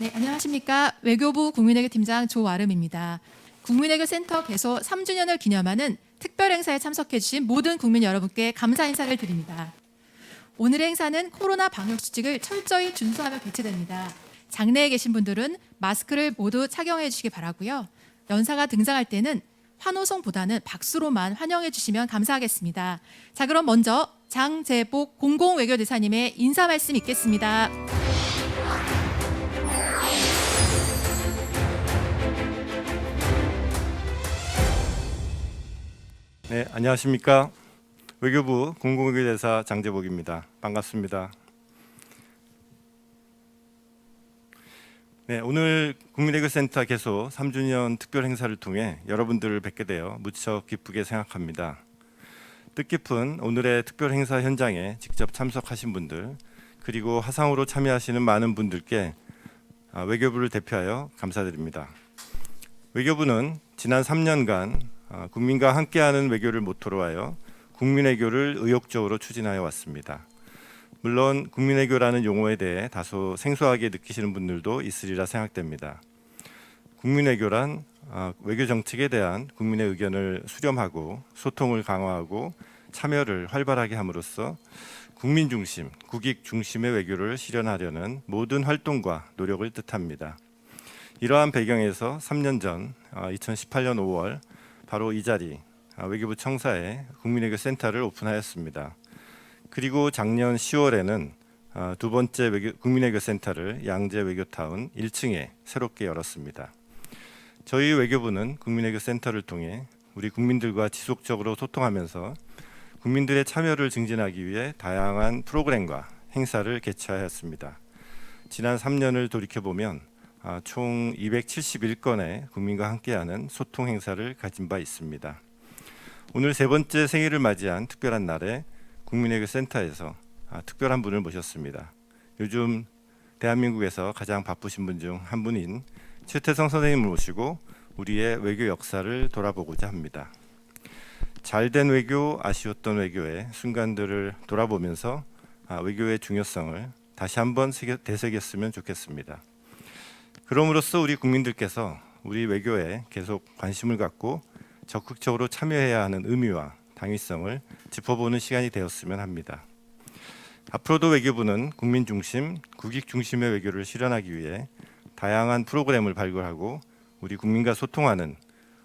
네, 안녕하십니까. 외교부 국민외교 팀장 조아름입니다. 국민외교 센터 개소 3주년을 기념하는 특별 행사에 참석해 주신 모든 국민 여러분께 감사 인사를 드립니다. 오늘의 행사는 코로나 방역 수칙을 철저히 준수하며 개최됩니다. 장내에 계신 분들은 마스크를 모두 착용해 주시기 바라고요. 연사가 등장할 때는 환호성보다는 박수로만 환영해 주시면 감사하겠습니다. 자, 그럼 먼저 장재복 공공외교대사님의 인사 말씀 있겠습니다. 네, 안녕하십니까. 외교부 공공외교대사 장재복입니다. 반갑습니다. 네, 오늘 국민외교센터 개소 3주년 특별 행사를 통해 여러분들을 뵙게 되어 무척 기쁘게 생각합니다. 뜻깊은 오늘의 특별 행사 현장에 직접 참석하신 분들, 그리고 화상으로 참여하시는 많은 분들께 외교부를 대표하여 감사드립니다. 외교부는 지난 3년간 국민과 함께하는 외교를 모토로 하여 국민외교를 의욕적으로 추진하여 왔습니다. 물론 국민외교라는 용어에 대해 다소 생소하게 느끼시는 분들도 있으리라 생각됩니다. 국민외교란 외교 정책에 대한 국민의 의견을 수렴하고 소통을 강화하고 참여를 활발하게 함으로써 국민 중심, 국익 중심의 외교를 실현하려는 모든 활동과 노력을 뜻합니다. 이러한 배경에서 3년 전 2018년 5월 바로 이 자리 외교부 청사에 국민외교 센터를 오픈하였습니다. 그리고 작년 10월에는 두 번째 국민외교 센터를 양재 외교타운 1층에 새롭게 열었습니다. 저희 외교부는 국민외교 센터를 통해 우리 국민들과 지속적으로 소통하면서 국민들의 참여를 증진하기 위해 다양한 프로그램과 행사를 개최하였습니다. 지난 3년을 돌이켜보면 총 271건의 국민과 함께하는 소통 행사를 가진 바 있습니다. 오늘 세 번째 생일을 맞이한 특별한 날에 국민외교 센터에서 특별한 분을 모셨습니다. 요즘 대한민국에서 가장 바쁘신 분 중 한 분인 최태성 선생님을 모시고 우리의 외교 역사를 돌아보고자 합니다. 잘된 외교, 아쉬웠던 외교의 순간들을 돌아보면서 외교의 중요성을 다시 한번 되새겼으면 좋겠습니다. 그럼으로써 우리 국민들께서 우리 외교에 계속 관심을 갖고 적극적으로 참여해야 하는 의미와 당위성을 짚어보는 시간이 되었으면 합니다. 앞으로도 외교부는 국민 중심, 국익 중심의 외교를 실현하기 위해 다양한 프로그램을 발굴하고 우리 국민과 소통하는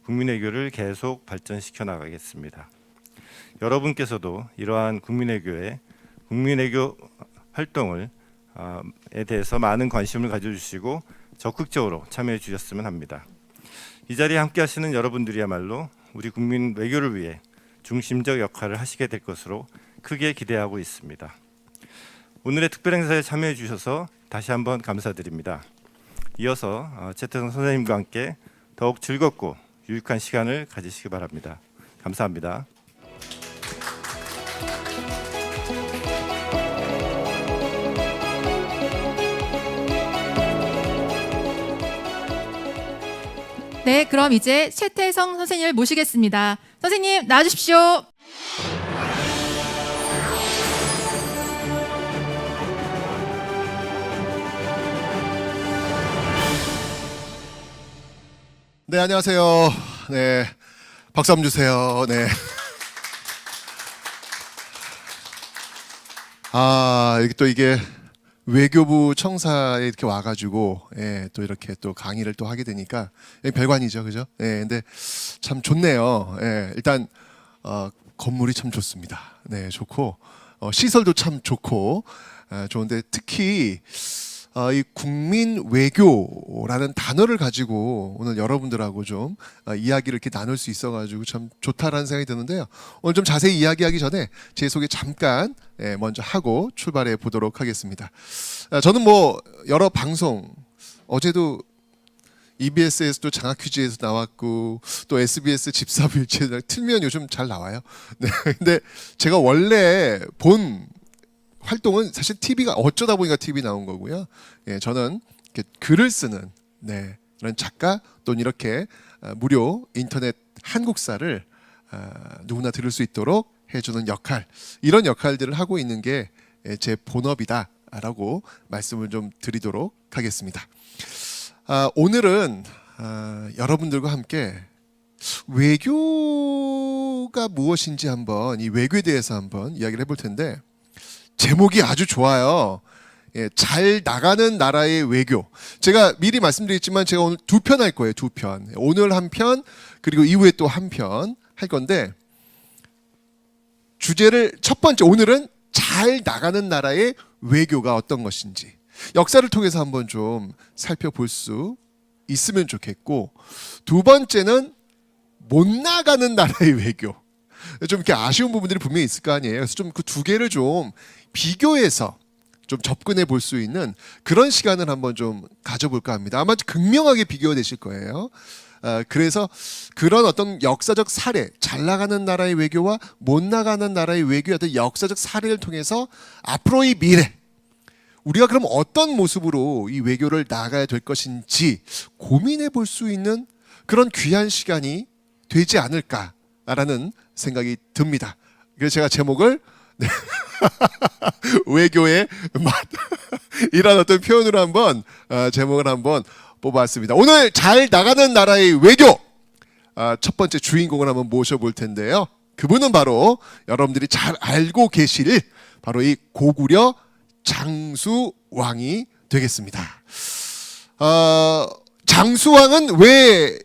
국민 외교를 계속 발전시켜 나가겠습니다. 여러분께서도 이러한 국민 외교 활동을 에 대해서 많은 관심을 가져주시고 적극적으로 참여해 주셨으면 합니다. 이 자리에 함께 하시는 여러분들이야말로 우리 국민 외교를 위해 중심적 역할을 하시게 될 것으로 크게 기대하고 있습니다. 오늘의 특별 행사에 참여해 주셔서 다시 한번 감사드립니다. 이어서 최태성 선생님과 함께 더욱 즐겁고 유익한 시간을 가지시기 바랍니다. 감사합니다. 네, 그럼 이제 최태성 선생님을 모시겠습니다. 선생님 나와주십시오. 네, 안녕하세요. 네, 박수 한번 주세요. 네. 여기 또 이게 외교부 청사에 이렇게 와가지고 또 이렇게 또 강의를 또 하게 되니까 별관이죠, 그죠? 근데 참 좋네요. 일단 건물이 참 좋습니다. 네, 좋고 시설도 참 좋고 좋은데 특히 이 국민 외교라는 단어를 가지고 오늘 여러분들하고 좀 이야기를 이렇게 나눌 수 있어가지고 참 좋다라는 생각이 드는데요. 오늘 좀 자세히 이야기하기 전에 제 소개 잠깐 먼저 하고 출발해 보도록 하겠습니다. 저는 뭐 여러 방송 어제도 EBS에서도 장학 퀴즈에서 나왔고 또 SBS 집사부일체 틀면 요즘 잘 나와요. 네, 근데 제가 원래 본 활동은 사실 TV가 어쩌다 보니까 TV 나온 거고요. 저는 이렇게 글을 쓰는 그런 작가 또는 이렇게 무료 인터넷 한국사를 누구나 들을 수 있도록 해주는 역할, 이런 역할들을 하고 있는 게 제 본업이다라고 말씀을 좀 드리도록 하겠습니다. 오늘은 여러분들과 함께 외교가 무엇인지 한번 이 외교에 대해서 한번 이야기를 해볼 텐데 제목이 아주 좋아요. 예, 잘 나가는 나라의 외교. 제가 미리 말씀드렸지만 제가 오늘 2편 할 거예요. 2편. 오늘 한 편 그리고 이후에 또 한 편 할 건데 주제를 첫 번째 오늘은 잘 나가는 나라의 외교가 어떤 것인지 역사를 통해서 한번 좀 살펴볼 수 있으면 좋겠고 두 번째는 못 나가는 나라의 외교. 좀 이렇게 아쉬운 부분들이 분명히 있을 거 아니에요. 그래서 좀 그 두 개를 좀 비교해서 좀 접근해 볼 수 있는 그런 시간을 한번 좀 가져볼까 합니다. 아마 극명하게 비교가 되실 거예요. 그래서 그런 어떤 역사적 사례, 잘 나가는 나라의 외교와 못 나가는 나라의 외교의 어떤 역사적 사례를 통해서 앞으로의 미래, 우리가 그럼 어떤 모습으로 이 외교를 나가야 될 것인지 고민해 볼 수 있는 그런 귀한 시간이 되지 않을까라는 생각이 듭니다. 그래서 제가 제목을 외교의 맛 이런 어떤 표현으로 한번 제목을 한번 뽑았습니다. 오늘 잘 나가는 나라의 외교 첫 번째 주인공을 한번 모셔볼 텐데요. 그분은 바로 여러분들이 잘 알고 계실 바로 이 고구려 장수왕이 되겠습니다. 장수왕은 왜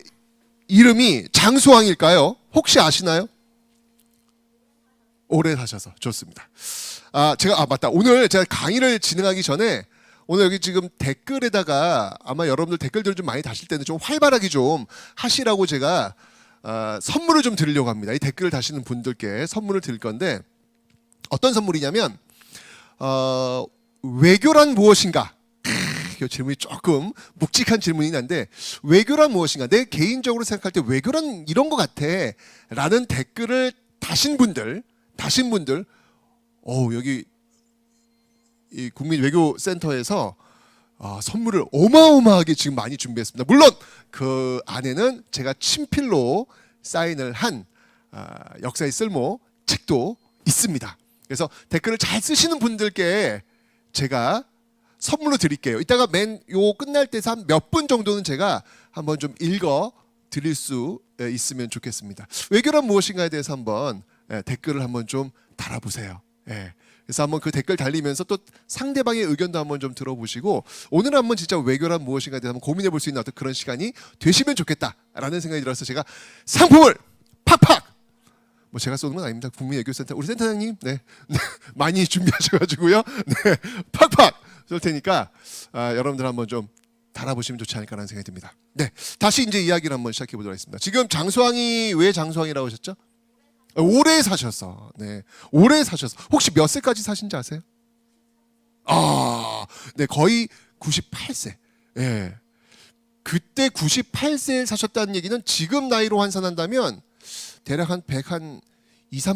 이름이 장수왕일까요? 혹시 아시나요? 오래 사셔서 좋습니다. 맞다. 오늘 제가 강의를 진행하기 전에 오늘 여기 지금 댓글에다가 아마 여러분들 댓글들을 좀 많이 다실 때는 좀 활발하게 좀 하시라고 제가 선물을 좀 드리려고 합니다. 이 댓글을 다시는 분들께 선물을 드릴 건데 어떤 선물이냐면 외교란 무엇인가? 이 질문이 조금 묵직한 질문이긴 한데 외교란 무엇인가? 내 개인적으로 생각할 때 외교란 이런 것 같아 라는 댓글을 다신 분들 여기 이 국민외교센터에서 선물을 어마어마하게 지금 많이 준비했습니다. 물론 그 안에는 제가 친필로 사인을 한 역사의 쓸모 책도 있습니다. 그래서 댓글을 잘 쓰시는 분들께 제가 선물로 드릴게요. 이따가 요 끝날 때서 한 몇 분 정도는 제가 한번 좀 읽어 드릴 수 있으면 좋겠습니다. 외교란 무엇인가에 대해서 한번 댓글을 한번 좀 달아보세요. 그래서 한번 그 댓글 달리면서 또 상대방의 의견도 한번 좀 들어보시고 오늘 한번 진짜 외교란 무엇인가에 대해서 한번 고민해 볼 수 있는 어떤 그런 시간이 되시면 좋겠다라는 생각이 들어서 제가 상품을 팍팍 제가 쏘는 건 아닙니다. 국민외교센터 우리 센터장님 많이 준비하셔가지고요. 팍팍 쏠 테니까 여러분들 한번 좀 달아보시면 좋지 않을까라는 생각이 듭니다. 다시 이제 이야기를 한번 시작해 보도록 하겠습니다. 지금 장수왕이 왜 장수왕이라고 하셨죠? 오래 사셨어. 오래 사셨어. 혹시 몇 세까지 사신지 아세요? 거의 98세. 그때 98세에 사셨다는 얘기는 지금 나이로 환산한다면 대략 한 20,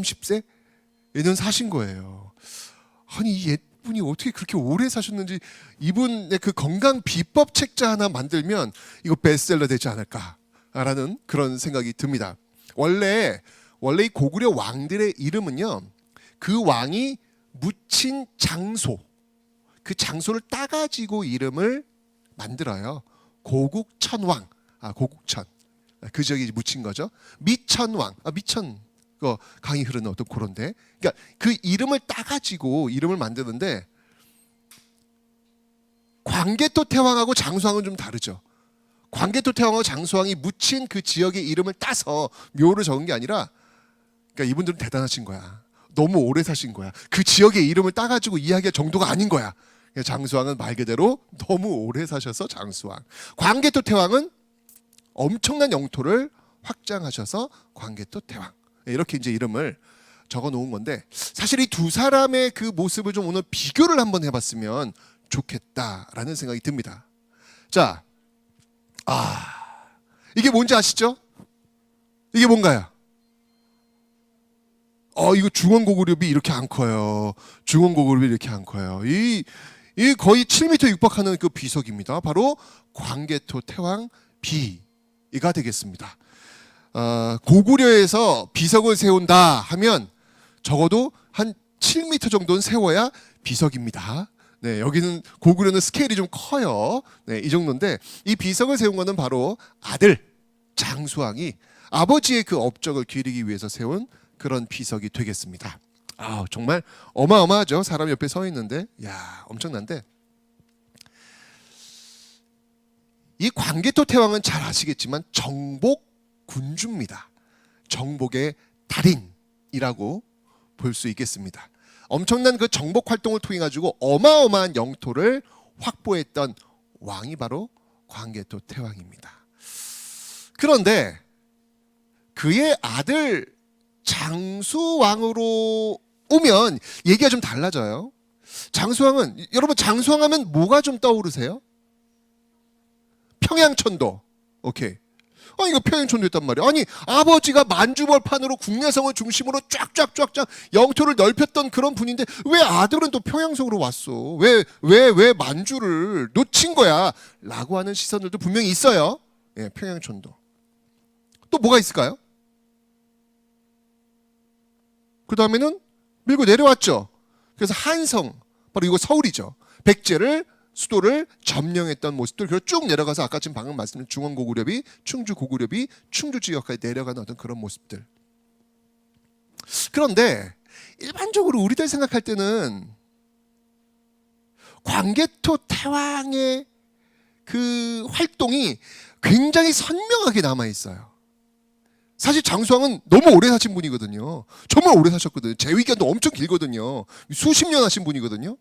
30세에는 사신 거예요. 아니 이 분이 어떻게 그렇게 오래 사셨는지 이분의 그 건강 비법 책자 하나 만들면 이거 베스트셀러 되지 않을까라는 그런 생각이 듭니다. 원래 이 고구려 왕들의 이름은요 그 왕이 묻힌 장소 그 장소를 따가지고 이름을 만들어요. 고국천왕 고국천 그 지역에 묻힌 거죠. 미천왕 미천 강이 흐르는 어떤 그런데 그러니까 그 이름을 따가지고 이름을 만드는데 광개토 태왕하고 장수왕은 좀 다르죠. 광개토 태왕하고 장수왕이 묻힌 그 지역의 이름을 따서 묘를 적은 게 아니라 그러니까 이분들은 대단하신 거야. 너무 오래 사신 거야. 그 지역의 이름을 따가지고 이야기할 정도가 아닌 거야. 장수왕은 말 그대로 너무 오래 사셔서 장수왕. 광개토 태왕은 엄청난 영토를 확장하셔서 광개토 태왕. 이렇게 이제 이름을 적어 놓은 건데 사실 이 두 사람의 그 모습을 좀 오늘 비교를 한번 해봤으면 좋겠다라는 생각이 듭니다. 자, 이게 뭔지 아시죠? 이게 뭔가요? 이거 중원고구려비 이렇게 안 커요. 중원고구려비 이렇게 안 커요. 이 거의 7m 육박하는 그 비석입니다. 바로 광개토 태왕 비가 되겠습니다. 고구려에서 비석을 세운다 하면 적어도 한 7m 정도는 세워야 비석입니다. 네, 여기는 고구려는 스케일이 좀 커요. 네, 이 정도인데 이 비석을 세운 것은 바로 아들 장수왕이 아버지의 그 업적을 기리기 위해서 세운 그런 비석이 되겠습니다. 아, 정말 어마어마하죠. 사람 옆에 서 있는데, 야, 엄청난데. 이 광개토 태왕은 잘 아시겠지만 정복 군주입니다. 정복의 달인이라고 볼 수 있겠습니다. 엄청난 그 정복 활동을 통해 가지고 어마어마한 영토를 확보했던 왕이 바로 광개토 태왕입니다. 그런데 그의 아들 장수왕으로 오면 얘기가 좀 달라져요. 장수왕은, 여러분 장수왕 하면 뭐가 좀 떠오르세요? 평양천도. 오케이. 이거 평양천도였단 말이야. 아니, 아버지가 만주벌판으로 국내성을 중심으로 쫙쫙쫙쫙 영토를 넓혔던 그런 분인데 왜 아들은 또 평양성으로 왔어? 왜 만주를 놓친 거야? 라고 하는 시선들도 분명히 있어요. 예, 평양천도. 또 뭐가 있을까요? 그 다음에는 밀고 내려왔죠. 그래서 한성, 바로 이거 서울이죠. 백제를 수도를 점령했던 모습들, 그리고 쭉 내려가서 아까 지금 방금 말씀드린 중원고구려비, 충주고구려비, 충주지역까지 내려가는 어떤 그런 모습들. 그런데 일반적으로 우리들 생각할 때는 광개토 태왕의 그 활동이 굉장히 선명하게 남아 있어요. 사실 장수왕은 너무 오래 사신 분이거든요. 정말 오래 사셨거든요. 재위 기간도 엄청 길거든요. 수십 년 하신 분이거든요.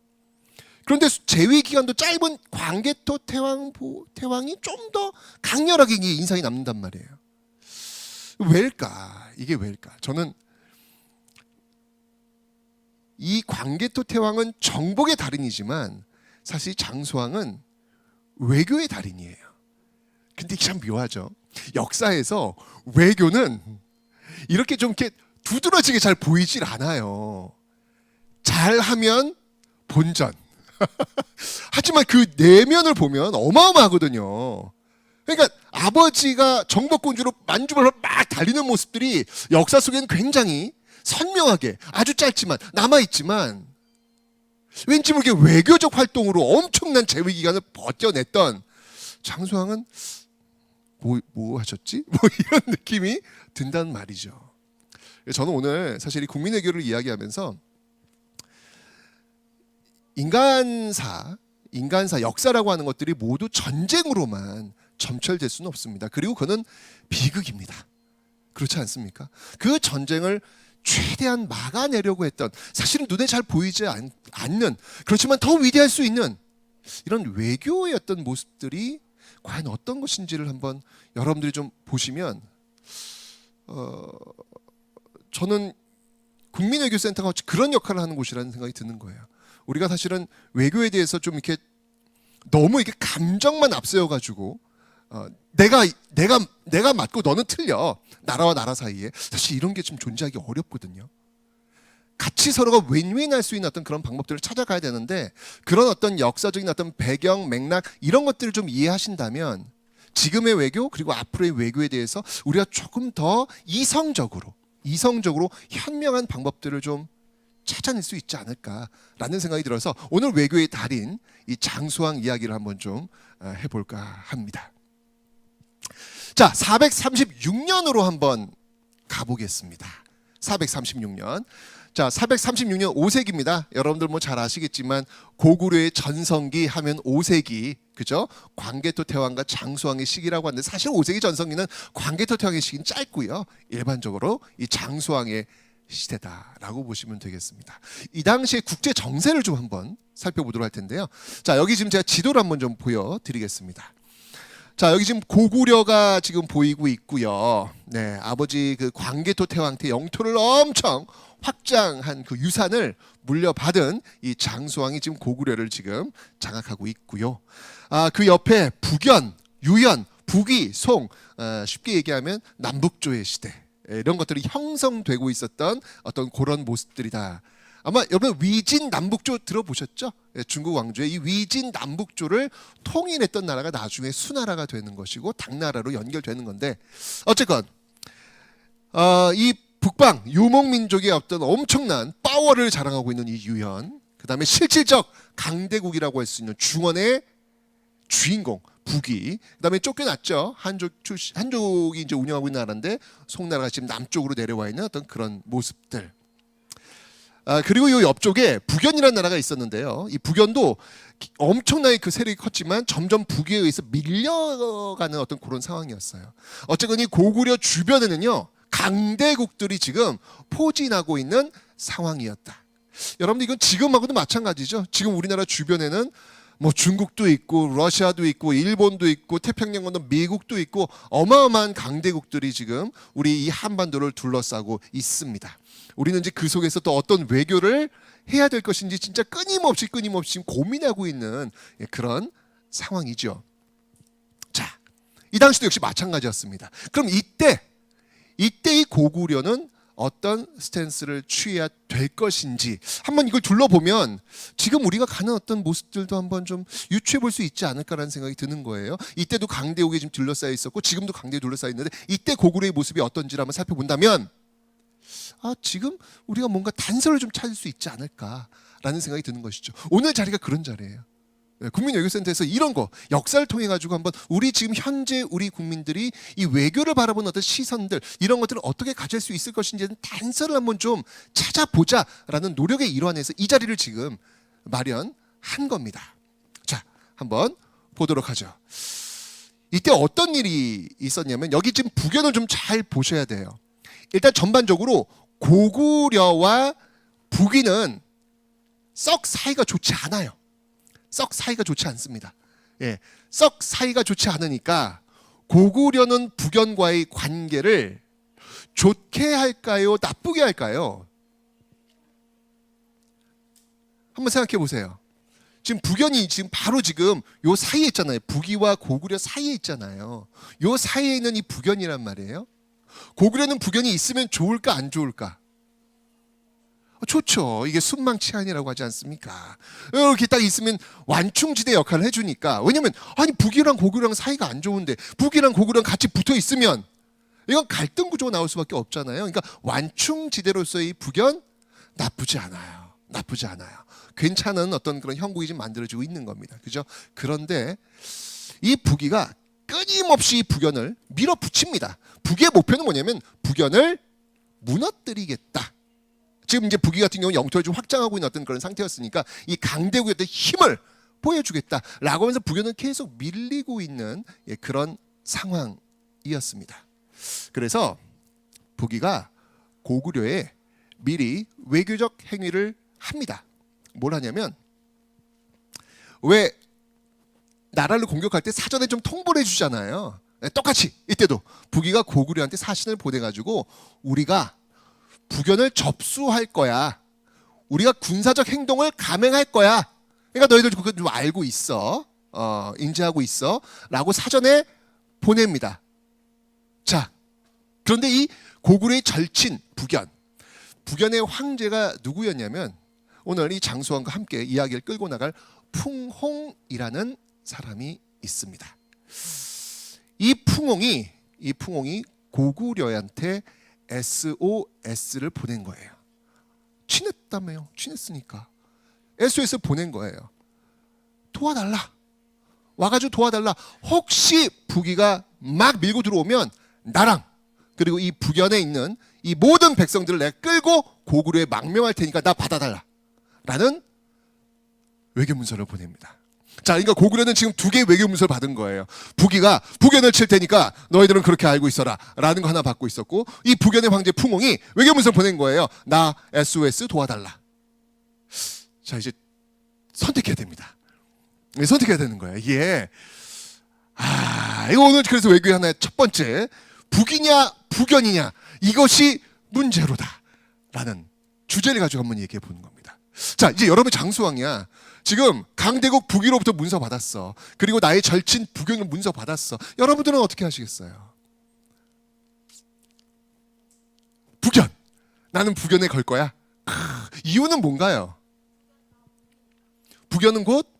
그런데 재위 기간도 짧은 광개토 태왕이 좀 더 강렬하게 인상이 남는단 말이에요. 왜일까? 이게 왜일까? 저는 이 광개토 태왕은 정복의 달인이지만 사실 장수왕은 외교의 달인이에요. 근데 이게 참 묘하죠. 역사에서 외교는 이렇게 좀 이렇게 두드러지게 잘 보이질 않아요. 잘하면 본전. 하지만 그 내면을 보면 어마어마하거든요. 그러니까 아버지가 정복군주로 만주벌을 막 달리는 모습들이 역사 속에는 굉장히 선명하게, 아주 짧지만 남아있지만 왠지 모르게 외교적 활동으로 엄청난 재위 기간을 버텨냈던 장수왕은 뭐 하셨지? 뭐 이런 느낌이 든단 말이죠. 저는 오늘 사실 이 국민외교를 이야기하면서 인간사, 역사라고 하는 것들이 모두 전쟁으로만 점철될 수는 없습니다. 그리고 그는 비극입니다. 그렇지 않습니까? 그 전쟁을 최대한 막아내려고 했던, 사실은 눈에 잘 보이지 않는, 그렇지만 더 위대할 수 있는 이런 외교의 어떤 모습들이 과연 어떤 것인지를 한번 여러분들이 좀 보시면, 저는 국민외교센터가 그런 역할을 하는 곳이라는 생각이 드는 거예요. 우리가 사실은 외교에 대해서 좀 이렇게 너무 이렇게 감정만 앞세워가지고 내가 맞고 너는 틀려, 나라와 나라 사이에, 사실 이런 게 좀 존재하기 어렵거든요. 같이 서로가 윈윈할 수 있는 어떤 그런 방법들을 찾아가야 되는데, 그런 어떤 역사적인 어떤 배경, 맥락 이런 것들을 좀 이해하신다면 지금의 외교 그리고 앞으로의 외교에 대해서 우리가 조금 더 이성적으로 현명한 방법들을 좀 찾아낼 수 있지 않을까라는 생각이 들어서 오늘 외교의 달인 이 장수왕 이야기를 한번 좀 해볼까 합니다. 자, 436년으로 한번 가보겠습니다. 436년. 자, 436년 5세기입니다. 여러분들 뭐 잘 아시겠지만 고구려의 전성기 하면 5세기, 그죠? 광개토 태왕과 장수왕의 시기라고 하는데 사실 5세기 전성기는 광개토 태왕의 시기는 짧고요. 일반적으로 이 장수왕의 시대다라고 보시면 되겠습니다. 이 당시의 국제 정세를 좀 한번 살펴보도록 할 텐데요. 자, 여기 지금 제가 지도를 한번 좀 보여드리겠습니다. 자, 여기 지금 고구려가 지금 보이고 있고요. 네, 아버지 그 광개토 태왕한테 영토를 엄청 확장한 그 유산을 물려받은 이 장수왕이 지금 고구려를 지금 장악하고 있고요. 그 옆에 북연, 유연, 북위, 송, 쉽게 얘기하면 남북조의 시대, 이런 것들이 형성되고 있었던 어떤 그런 모습들이다. 아마 여러분 위진 남북조 들어보셨죠? 중국 왕조의 이 위진 남북조를 통일했던 나라가 나중에 수나라가 되는 것이고 당나라로 연결되는 건데, 어쨌건 이 북방 유목민족의 어떤 엄청난 파워를 자랑하고 있는 이 유연, 그 다음에 실질적 강대국이라고 할 수 있는 중원의 주인공 북이, 그 다음에 쫓겨났죠. 한족이 이제 운영하고 있는 나라인데 송나라가 지금 남쪽으로 내려와 있는 어떤 그런 모습들. 그리고 이 옆쪽에 북연이라는 나라가 있었는데요. 이 북연도 엄청나게 그 세력이 컸지만 점점 북에 의해서 밀려가는 어떤 그런 상황이었어요. 어쨌건 이 고구려 주변에는요, 강대국들이 지금 포진하고 있는 상황이었다. 여러분들 이건 지금하고도 마찬가지죠. 지금 우리나라 주변에는 뭐 중국도 있고 러시아도 있고 일본도 있고 태평양 건너 미국도 있고 어마어마한 강대국들이 지금 우리 이 한반도를 둘러싸고 있습니다. 우리는 이제 그 속에서 또 어떤 외교를 해야 될 것인지 진짜 끊임없이 지금 고민하고 있는 그런 상황이죠. 자, 이 당시도 역시 마찬가지였습니다. 그럼 이때 이 고구려는 어떤 스탠스를 취해야 될 것인지 한번 이걸 둘러보면 지금 우리가 가는 어떤 모습들도 한번 좀 유추해 볼 수 있지 않을까라는 생각이 드는 거예요. 이때도 강대국에 지금 둘러싸여 있었고 지금도 강대국에 둘러싸여 있는데 이때 고구려의 모습이 어떤지를 한번 살펴본다면 지금 우리가 뭔가 단서를 좀 찾을 수 있지 않을까라는 생각이 드는 것이죠. 오늘 자리가 그런 자리예요. 국민외교센터에서 이런 거 역사를 통해 가지고 한번 우리 지금 현재 우리 국민들이 이 외교를 바라보는 어떤 시선들 이런 것들을 어떻게 가질 수 있을 것인지는 단서를 한번 좀 찾아보자라는 노력의 일환에서 이 자리를 지금 마련한 겁니다. 자, 한번 보도록 하죠. 이때 어떤 일이 있었냐면 여기 지금 북연을 좀 잘 보셔야 돼요. 일단 전반적으로 고구려와 북위는 썩 사이가 좋지 않아요. 썩 사이가 좋지 않습니다. 썩 사이가 좋지 않으니까 고구려는 북연과의 관계를 좋게 할까요? 나쁘게 할까요? 한번 생각해 보세요. 지금 북연이 지금 바로 지금 요 사이에 있잖아요. 북위와 고구려 사이에 있잖아요. 요 사이에 있는 이 북연이란 말이에요. 고구려는 북연이 있으면 좋을까 안 좋을까? 좋죠. 이게 순망치안이라고 하지 않습니까? 이렇게 딱 있으면 완충지대 역할을 해주니까. 왜냐면 북이랑 고구려랑 사이가 안 좋은데 북이랑 고구려랑 같이 붙어 있으면 이건 갈등 구조가 나올 수밖에 없잖아요. 그러니까 완충지대로서의 북연 나쁘지 않아요. 나쁘지 않아요. 괜찮은 어떤 그런 형국이 지금 만들어지고 있는 겁니다. 그죠? 그런데 이 북이가 끊임없이 북연을 밀어붙입니다. 북의 목표는 뭐냐면 북연을 무너뜨리겠다. 지금 이제 북위 같은 경우는 영토를 좀 확장하고 있는 어떤 그런 상태였으니까 이 강대국의 어떤 힘을 보여주겠다라고 하면서 북연은 계속 밀리고 있는 그런 상황이었습니다. 그래서 북위가 고구려에 미리 외교적 행위를 합니다. 뭘 하냐면 왜 나라를 공격할 때 사전에 좀 통보를 해주잖아요. 똑같이 이때도 북위가 고구려한테 사신을 보내가지고 우리가 북연을 접수할 거야. 우리가 군사적 행동을 감행할 거야. 그러니까 너희들 그거 좀 알고 있어. 인지하고 있어. 라고 사전에 보냅니다. 자, 그런데 이 고구려의 절친 북연. 북연의 황제가 누구였냐면 오늘 이 장수왕과 함께 이야기를 끌고 나갈 풍홍이라는 사람이 있습니다. 이 풍홍이 고구려한테 SOS를 보낸 거예요. 친했다며요. 친했으니까 SOS 보낸 거예요. 도와달라. 와가지고 도와달라. 혹시 북위가 막 밀고 들어오면 나랑 그리고 이 북연에 있는 이 모든 백성들을 내가 끌고 고구려에 망명할 테니까 나 받아달라. 라는 외교문서를 보냅니다. 자, 그러니까 고구려는 지금 두 개의 외교문서를 받은 거예요. 북위가 북연을 칠 테니까 너희들은 그렇게 알고 있어라 라는 거 하나 받고 있었고 이 북연의 황제 풍홍이 외교문서를 보낸 거예요. 나 SOS 도와달라. 자, 이제 선택해야 됩니다. 선택해야 되는 거예요. 이게 이거 오늘 그래서 외교의 하나의 첫 번째 북이냐 북연이냐 이것이 문제로다 라는 주제를 가지고 한번 얘기해 보는 겁니다. 자, 이제 여러분 장수왕이야. 지금 강대국 북위로부터 문서 받았어. 그리고 나의 절친 북연을 문서 받았어. 여러분들은 어떻게 하시겠어요? 북연. 나는 북연에 걸 거야. 이유는 뭔가요? 북연은 곧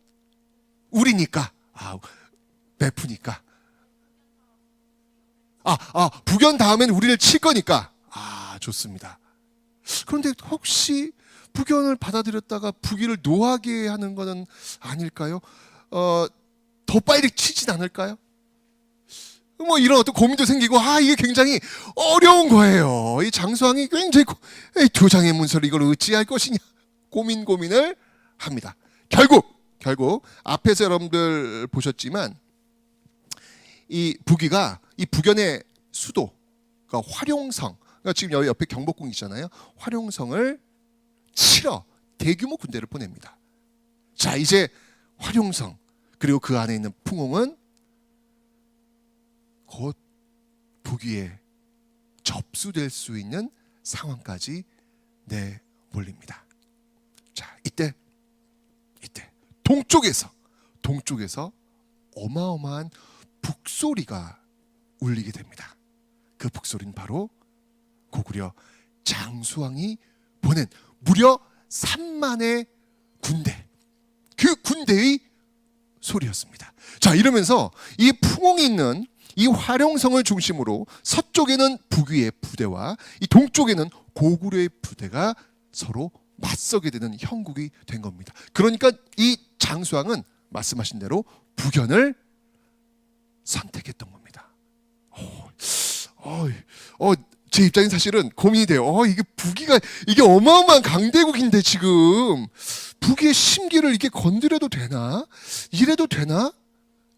우리니까. 베프니까. 북연 다음엔 우리를 칠 거니까. 좋습니다. 그런데 혹시 북연을 받아들였다가 북위를 노하게 하는 것은 아닐까요? 더 빨리 치진 않을까요? 뭐 이런 어떤 고민도 생기고 이게 굉장히 어려운 거예요. 이 장수왕이 굉장히 두 장의 문서를 이걸 어찌할 것이냐 고민을 합니다. 결국 앞에서 여러분들 보셨지만 이 북위가 이 북연의 수도 그러니까 활용성, 그러니까 지금 여기 옆에 경복궁 있잖아요. 활용성을 치러 대규모 군대를 보냅니다. 자, 이제 활용성 그리고 그 안에 있는 풍옹은 곧 북위에 접수될 수 있는 상황까지 내몰립니다. 자, 이때 동쪽에서 어마어마한 북소리가 울리게 됩니다. 그 북소리는 바로 고구려 장수왕이 보낸 무려 3만의 군대, 그 군대의 소리였습니다. 자, 이러면서 이 풍옹이 있는 이 활용성을 중심으로 서쪽에는 북위의 부대와 이 동쪽에는 고구려의 부대가 서로 맞서게 되는 형국이 된 겁니다. 그러니까 이 장수왕은 말씀하신 대로 북연을 선택했던 겁니다. 제 입장에 사실은 고민이 돼요. 이게 북위가 이게 어마어마한 강대국인데 지금 북위의 심기를 이게 건드려도 되나? 이래도 되나?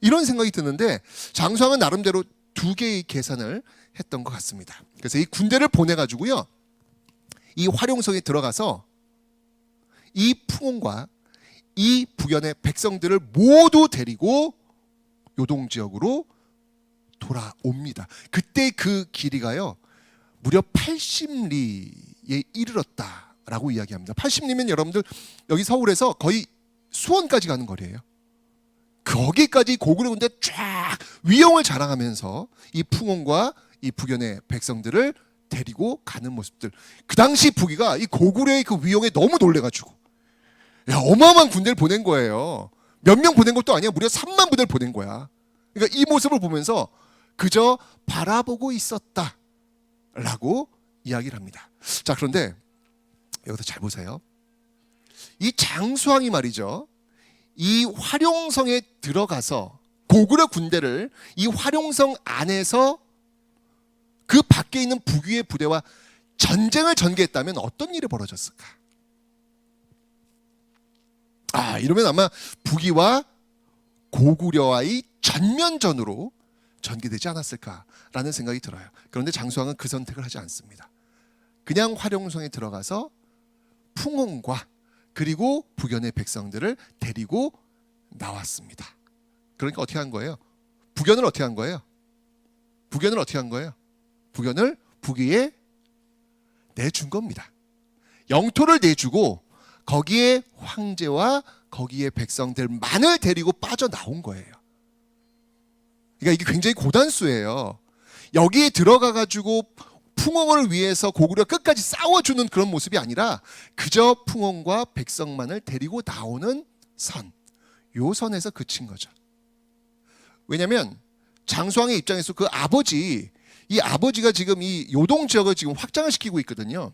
이런 생각이 드는데 장수왕은 나름대로 두 개의 계산을 했던 것 같습니다. 그래서 이 군대를 보내가지고요, 이 활용성에 들어가서 이 풍옹과 이 북연의 백성들을 모두 데리고 요동 지역으로 돌아옵니다. 그때 그 길이가요 무려 80리에 이르렀다라고 이야기합니다. 80리면 여러분들 여기 서울에서 거의 수원까지 가는 거리예요. 거기까지 고구려 군대 쫙 위용을 자랑하면서 이 풍옹과 이 북연의 백성들을 데리고 가는 모습들. 그 당시 북위가 이 고구려의 그 위용에 너무 놀래가지고 어마어마한 군대를 보낸 거예요. 몇 명 보낸 것도 아니야. 무려 3만 부대를 보낸 거야. 그러니까 이 모습을 보면서 그저 바라보고 있었다라고 이야기를 합니다. 자, 그런데 여기서 잘 보세요. 이 장수왕이 말이죠, 이 활용성에 들어가서 고구려 군대를 이 활용성 안에서 그 밖에 있는 북위의 부대와 전쟁을 전개했다면 어떤 일이 벌어졌을까? 이러면 아마 북위와 고구려와의 전면전으로 전개되지 않았을까라는 생각이 들어요. 그런데 장수왕은 그 선택을 하지 않습니다. 그냥 활용성에 들어가서 풍옹과 그리고 북연의 백성들을 데리고 나왔습니다. 그러니까 어떻게 한 거예요? 북연을 어떻게 한 거예요? 북연을 북위에 내준 겁니다. 영토를 내주고 거기에 황제와 거기에 백성들만을 데리고 빠져나온 거예요. 그러니까 이게 굉장히 고단수예요. 여기에 들어가가지고 풍옹을 위해서 고구려 끝까지 싸워주는 그런 모습이 아니라 그저 풍옹과 백성만을 데리고 나오는 선, 요 선에서 그친 거죠. 왜냐하면 장수왕의 입장에서 그 이 아버지가 지금 이 요동 지역을 지금 확장을 시키고 있거든요.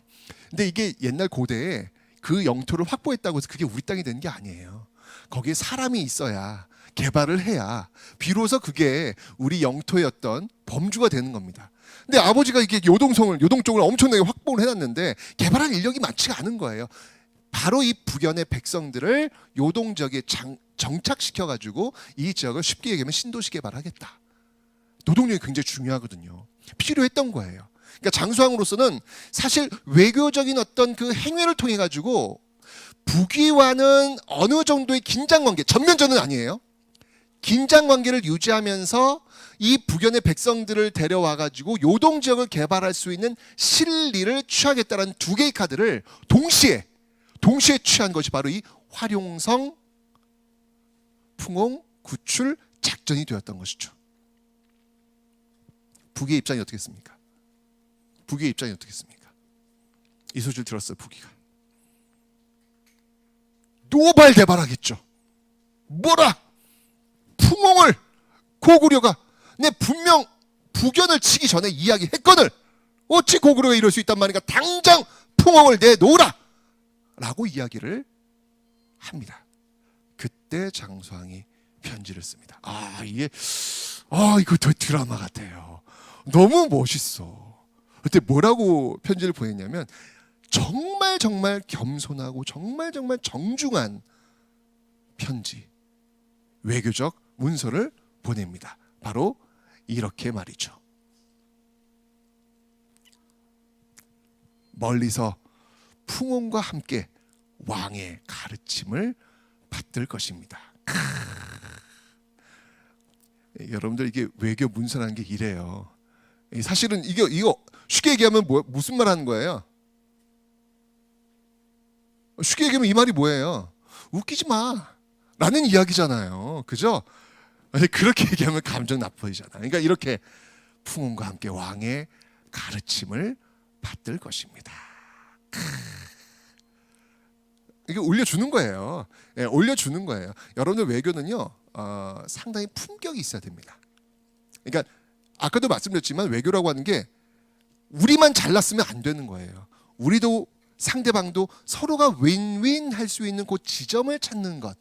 근데 이게 옛날 고대에 그 영토를 확보했다고 해서 그게 우리 땅이 되는 게 아니에요. 거기에 사람이 있어야, 개발을 해야 비로소 그게 우리 영토였던 범주가 되는 겁니다. 근데 아버지가 이게 요동 쪽을 엄청나게 확보를 해놨는데 개발할 인력이 많지가 않은 거예요. 바로 이 북연의 백성들을 요동 지역에 정착시켜가지고 이 지역을 쉽게 얘기하면 신도시 개발하겠다. 노동력이 굉장히 중요하거든요. 필요했던 거예요. 그러니까 장수왕으로서는 사실 외교적인 어떤 그 행위를 통해 가지고 북위와는 어느 정도의 긴장 관계, 전면전은 아니에요. 긴장 관계를 유지하면서 이 북연의 백성들을 데려와 가지고 요동 지역을 개발할 수 있는 실리를 취하겠다는 두 개의 카드를 동시에 취한 것이 바로 이 활용성 풍옹 구출 작전이 되었던 것이죠. 북위의 입장이 어떻겠습니까? 이 소식을 들었어요. 북위가 노발대발하겠죠. 뭐라? 풍옹을 고구려가 내 분명 북연을 치기 전에 이야기했거늘 어찌 고구려가 이럴 수 있단 말인가? 당장 풍옹을 내놓으라 라고 이야기를 합니다. 그때 장수왕이 편지를 씁니다. 이거 더 드라마 같아요. 너무 멋있어. 그때 뭐라고 편지를 보냈냐면 정말 겸손하고 정말 정중한 편지, 외교적 문서를 보냅니다. 바로 이렇게 말이죠. 멀리서 풍온과 함께 왕의 가르침을 받들 것입니다. 여러분들 이게 외교 문서라는 게 이래요. 사실은 이거 쉽게 얘기하면 무슨 말 하는 거예요? 쉽게 얘기하면 이 말이 뭐예요? 웃기지 마 라는 이야기잖아요. 그죠? 그렇게 얘기하면 감정 나빠지잖아. 그러니까 이렇게 풍운과 함께 왕의 가르침을 받들 것입니다. 이게 올려주는 거예요. 올려주는 거예요. 여러분들 외교는요, 상당히 품격이 있어야 됩니다. 그러니까 아까도 말씀드렸지만 외교라고 하는 게 우리만 잘났으면 안 되는 거예요. 우리도 상대방도 서로가 윈윈 할 수 있는 그 지점을 찾는 것,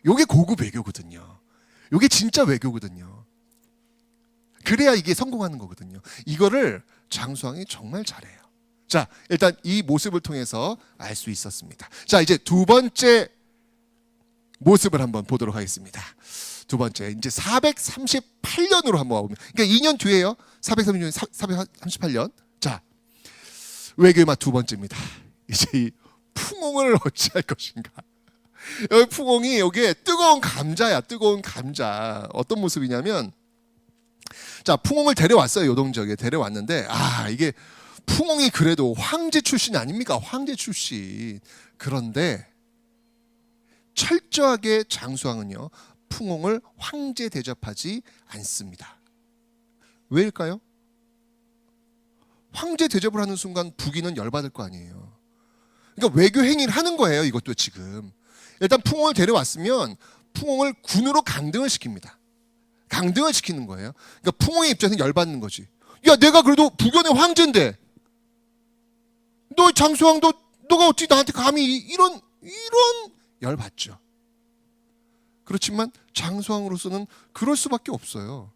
요게 고급 외교거든요. 요게 진짜 외교거든요. 그래야 이게 성공하는 거거든요. 이거를 장수왕이 정말 잘해요. 자, 일단 이 모습을 통해서 알 수 있었습니다. 자, 이제 두 번째 모습을 한번 보도록 하겠습니다. 두 번째, 이제 438년으로 한번 와보면, 그러니까 2년 뒤에요. 438년. 자, 외교의 맛 두 번째입니다. 이제 이 풍옹을 어찌할 것인가. 여기 풍옹이 여기에 뜨거운 감자야. 뜨거운 감자. 어떤 모습이냐면, 자, 풍옹을 데려왔어요. 요동지역에 데려왔는데, 이게 풍옹이 그래도 황제 출신 아닙니까? 황제 출신. 그런데 철저하게 장수왕은요, 풍옹을 황제 대접하지 않습니다. 왜일까요? 황제 대접을 하는 순간 북인은 열받을 거 아니에요. 그러니까 외교 행위를 하는 거예요. 이것도 지금. 일단 풍옹을 데려왔으면 풍옹을 군으로 강등을 시킵니다. 강등을 시키는 거예요. 그러니까 풍옹의 입장에서 열받는 거지. 야, 내가 그래도 북연의 황제인데 너 장수왕 너가 어찌 나한테 감히 이런 열받죠. 그렇지만 장수왕으로서는 그럴 수밖에 없어요.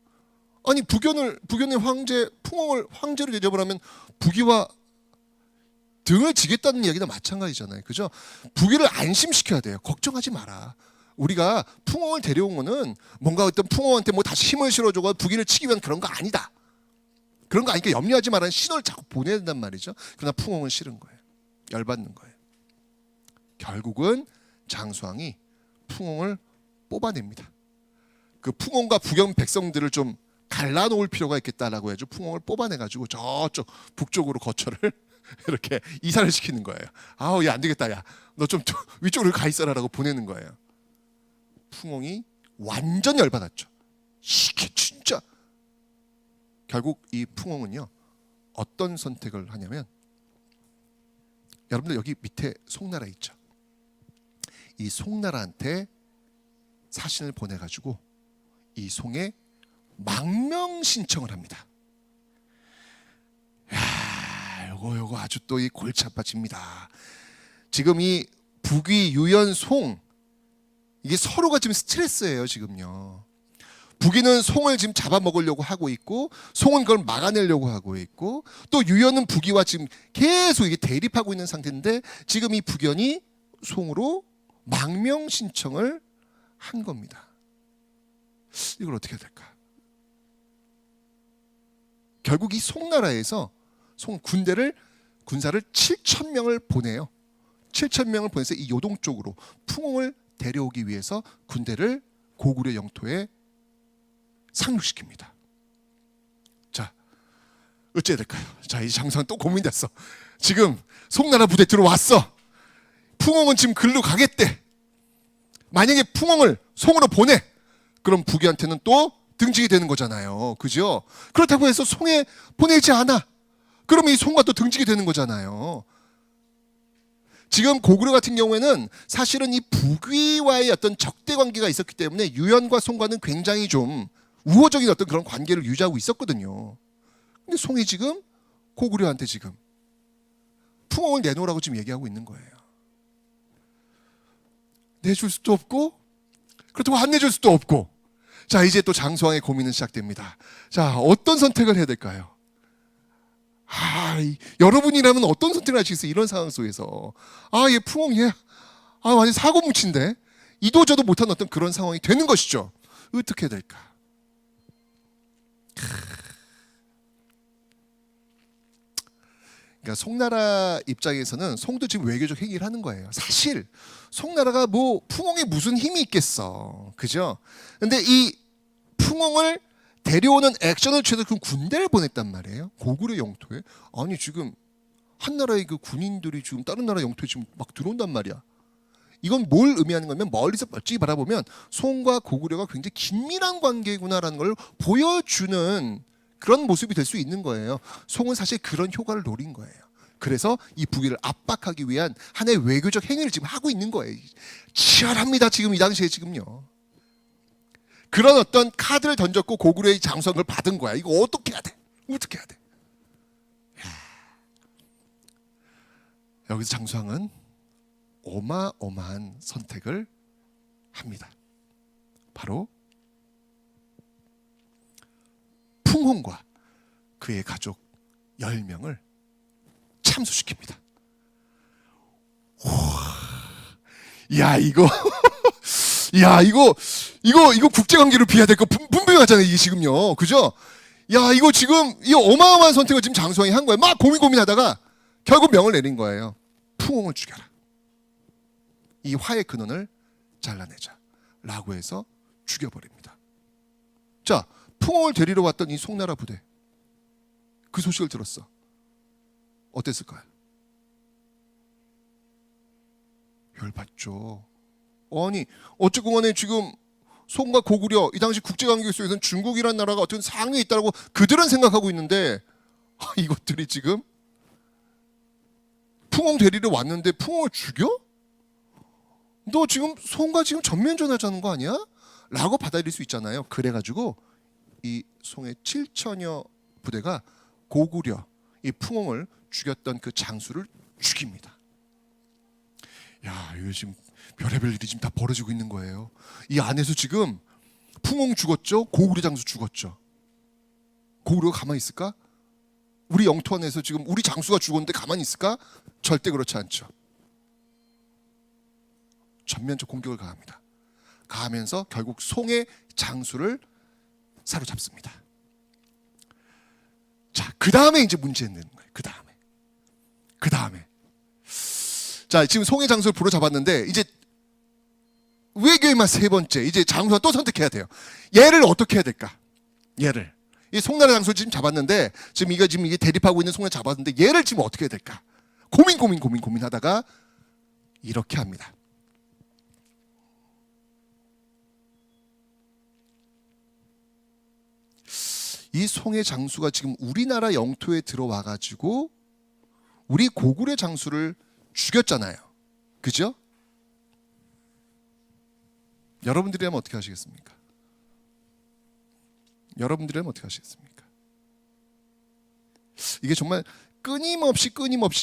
아니 북연의 황제 풍옹을 황제로 대접을 하면 북이와 등을 지겠다는 이야기나 마찬가지잖아요. 그죠? 북이를 안심시켜야 돼요. 걱정하지 마라. 우리가 풍옹을 데려온 거는 뭔가 어떤 풍옹한테 뭐 다시 힘을 실어주고 북이를 치기 위한 그런 거 아니다. 그런 거 아니까 염려하지 마라는 신호를 자꾸 보내야 된단 말이죠. 그러나 풍옹은 싫은 거예요. 열받는 거예요. 결국은 장수왕이 풍옹을 뽑아냅니다. 그 풍옹과 북연 백성들을 좀 갈라놓을 필요가 있겠다라고 해서 풍옹을 뽑아내가지고 저쪽 북쪽으로 거처를 이렇게 이사를 시키는 거예요. 얘 안 되겠다. 야, 너 좀 위쪽으로 가 있어라라고 보내는 거예요. 풍옹이 완전 열받았죠. 이게 진짜. 결국 이 풍옹은요, 어떤 선택을 하냐면, 여러분들 여기 밑에 송나라 있죠. 이 송나라한테 사신을 보내가지고 이 송에 망명 신청을 합니다. 야, 요거 아주 또 이 골치 아파집니다. 지금 이 북위, 유연, 송, 이게 서로가 지금 스트레스예요. 지금요. 북위는 송을 지금 잡아먹으려고 하고 있고, 송은 그걸 막아내려고 하고 있고, 또 유연은 북위와 지금 계속 이게 대립하고 있는 상태인데, 지금 이 북연이 송으로 망명 신청을 한 겁니다. 이걸 어떻게 해야 될까? 결국 이 송나라에서 송 군사를 7,000명을 보내요. 7,000명을 보내서 이 요동 쪽으로 풍옹을 데려오기 위해서 군대를 고구려 영토에 상륙시킵니다. 자, 어찌해야 될까요? 자, 이 장수왕 또 고민됐어. 지금 송나라 부대 들어왔어. 풍옹은 지금 글로 가겠대. 만약에 풍옹을 송으로 보내, 그럼 북이한테는 또 등지게 되는 거잖아요. 그죠? 그렇다고 해서 송에 보내지 않아. 그럼 이 송과 또 등지게 되는 거잖아요. 지금 고구려 같은 경우에는 사실은 이 북위와의 어떤 적대 관계가 있었기 때문에 유연과 송과는 굉장히 좀 우호적인 어떤 그런 관계를 유지하고 있었거든요. 근데 송이 지금 고구려한테 지금 풍옹을 내놓으라고 지금 얘기하고 있는 거예요. 내줄 수도 없고 그렇다고 안 내줄 수도 없고. 자, 이제 또 장수왕의 고민은 시작됩니다. 자, 어떤 선택을 해야 될까요? 여러분이라면 어떤 선택을 하시겠어요? 이런 상황 속에서. 얘 풍엉 얘 완전 사고뭉치인데 이도저도 못한 어떤 그런 상황이 되는 것이죠. 어떻게 해야 될까? 그러니까 송나라 입장에서는 송도 지금 외교적 행위를 하는 거예요. 사실 송나라가 뭐 풍엉에 무슨 힘이 있겠어, 그죠? 근데 이 풍엉을 데려오는 액션을 취해서 그 군대를 보냈단 말이에요. 고구려 영토에. 아니 지금 한 나라의 그 군인들이 지금 다른 나라 영토에 지금 막 들어온단 말이야. 이건 뭘 의미하는 거냐면 멀리서 멀찍이 바라보면 송과 고구려가 굉장히 긴밀한 관계구나라는 걸 보여주는 그런 모습이 될 수 있는 거예요. 송은 사실 그런 효과를 노린 거예요. 그래서 이 북위를 압박하기 위한 하나의 외교적 행위를 지금 하고 있는 거예요. 치열합니다. 지금 이 당시에 지금요. 그런 어떤 카드를 던졌고 고구려의 장수한 걸 받은 거야. 이거 어떻게 해야 돼? 어떻게 해야 돼? 여기서 장수왕은 어마어마한 선택을 합니다. 바로 풍홍과 그의 가족 10명을 참수시킵니다. 야 이거 이거 국제관계로 비해야 될 거 분명하잖아요. 이게 지금요, 그죠? 야 이거 지금 이 어마어마한 선택을 지금 장수왕이 한 거예요. 막 고민하다가 결국 명을 내린 거예요. 풍홍을 죽여라. 이 화의 근원을 잘라내자 라고 해서 죽여버립니다. 자, 풍홍을 데리러 왔던 이 송나라 부대, 그 소식을 들었어. 어땠을까요? 열받죠. 아니 어쨌건 간에 지금 송과 고구려, 이 당시 국제관계 속에서는 중국이라는 나라가 어떤 상위에 있다고 그들은 생각하고 있는데 이것들이 지금 풍홍 데리러 왔는데 풍홍을 죽여? 너 지금 송과 지금 전면전하자는 거 아니야? 라고 받아들일 수 있잖아요. 그래가지고 이 송의 7천여 부대가 고구려, 이 풍홍을 죽였던 그 장수를 죽입니다. 야, 이거 지금 별의별 일이 지금 다 벌어지고 있는 거예요. 이 안에서 지금 풍홍 죽었죠, 고구려 장수 죽었죠. 고구려가 가만히 있을까? 우리 영토 안에서 지금 우리 장수가 죽었는데 가만히 있을까? 절대 그렇지 않죠. 전면적 공격을 가합니다. 가하면서 결국 송의 장수를 사로잡습니다. 자, 그 다음에 이제 문제는 거예요. 그 다음에. 자, 지금 송의 장수를 부르잡았는데 이제 외교의 맛 세 번째. 이제 장수가 또 선택해야 돼요. 얘를 어떻게 해야 될까? 얘를. 이 송나라 장수를 지금 잡았는데 지금 이게 대립하고 있는 송을 잡았는데 얘를 지금 어떻게 해야 될까? 고민하다가 이렇게 합니다. 이 송의 장수가 지금 우리나라 영토에 들어와 가지고 우리 고구려 장수를 죽였잖아요. 그죠? 여러분들이라면 어떻게 하시겠습니까? 이게 정말 끊임없이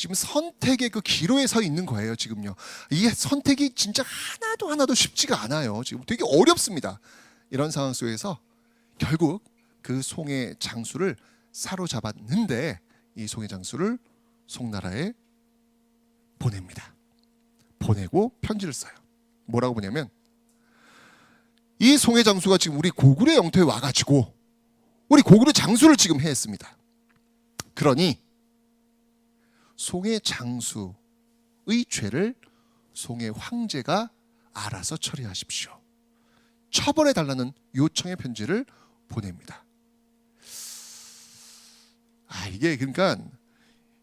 지금 선택의 그 기로에 서 있는 거예요. 지금요. 이게 선택이 진짜 하나도 쉽지가 않아요. 지금 되게 어렵습니다. 이런 상황 속에서 결국 그 송의 장수를 사로잡았는데 이 송의 장수를 송나라에 보냅니다. 보내고 편지를 써요. 뭐라고 보냐면 이 송의 장수가 지금 우리 고구려 영토에 와가지고 우리 고구려 장수를 지금 해했습니다. 그러니 송의 장수의 죄를 송의 황제가 알아서 처리하십시오. 처벌해달라는 요청의 편지를 보냅니다. 이게 그러니까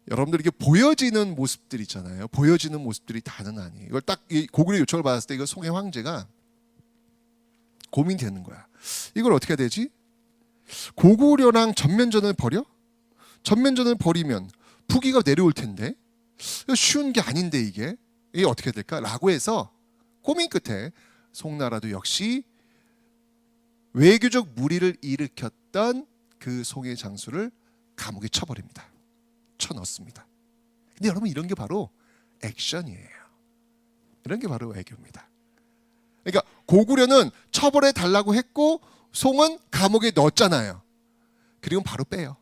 여러분들 이게 보여지는 모습들 있잖아요. 보여지는 모습들이 다는 아니에요. 이걸 딱 고구려 요청을 받았을 때 이거 송의 황제가 고민되는 거야. 이걸 어떻게 해야 되지? 고구려랑 전면전을 벌여? 전면전을 벌이면 북위가 내려올 텐데 쉬운 게 아닌데 이게 어떻게 해야 될까? 라고 해서 고민 끝에 송나라도 역시 외교적 무리를 일으켰던 그 송의 장수를 감옥에 쳐버립니다. 쳐넣습니다. 근데 여러분 이런 게 바로 액션이에요. 이런 게 바로 외교입니다. 그러니까 고구려는 처벌해 달라고 했고 송은 감옥에 넣었잖아요. 그리고 바로 빼요.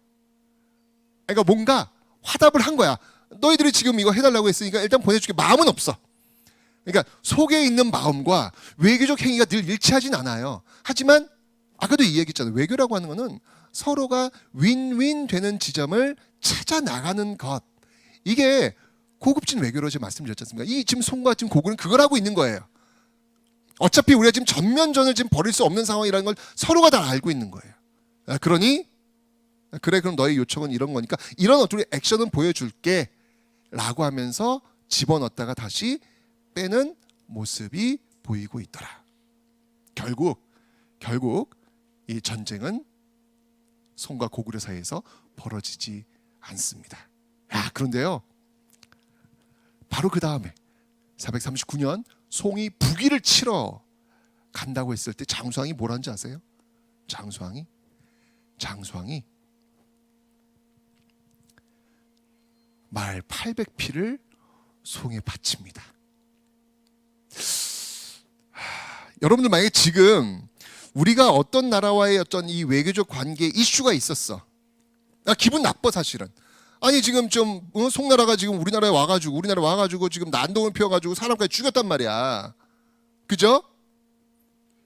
그러니까 뭔가 화답을 한 거야. 너희들이 지금 이거 해달라고 했으니까 일단 보내줄게. 마음은 없어. 그러니까 속에 있는 마음과 외교적 행위가 늘 일치하진 않아요. 하지만 아까도 이 얘기했잖아요. 외교라고 하는 거는 서로가 윈윈 되는 지점을 찾아 나가는 것. 이게 고급진 외교로 제가 말씀드렸지 않습니까? 이 지금 송과 지금 고구려는 그걸 하고 있는 거예요. 어차피 우리가 지금 전면전을 지금 벌일 수 없는 상황이라는 걸 서로가 다 알고 있는 거예요. 그러니 그래 그럼 너의 요청은 이런 거니까 이런 어떤 액션은 보여줄게 라고 하면서 집어넣었다가 다시 빼는 모습이 보이고 있더라. 결국 이 전쟁은 송과 고구려 사이에서 벌어지지 않습니다. 그런데요. 바로 그 다음에 439년 송이 북위를 치러 간다고 했을 때 장수왕이 뭐라는지 아세요? 장수왕이 말 800피를 송에 바칩니다. 여러분들 만약에 지금 우리가 어떤 나라와의 어떤 이 외교적 관계 이슈가 있었어. 기분 나빠 사실은. 아니 지금 좀 송나라가 지금 우리나라에 와가지고 지금 난동을 피워가지고 사람까지 죽였단 말이야. 그죠?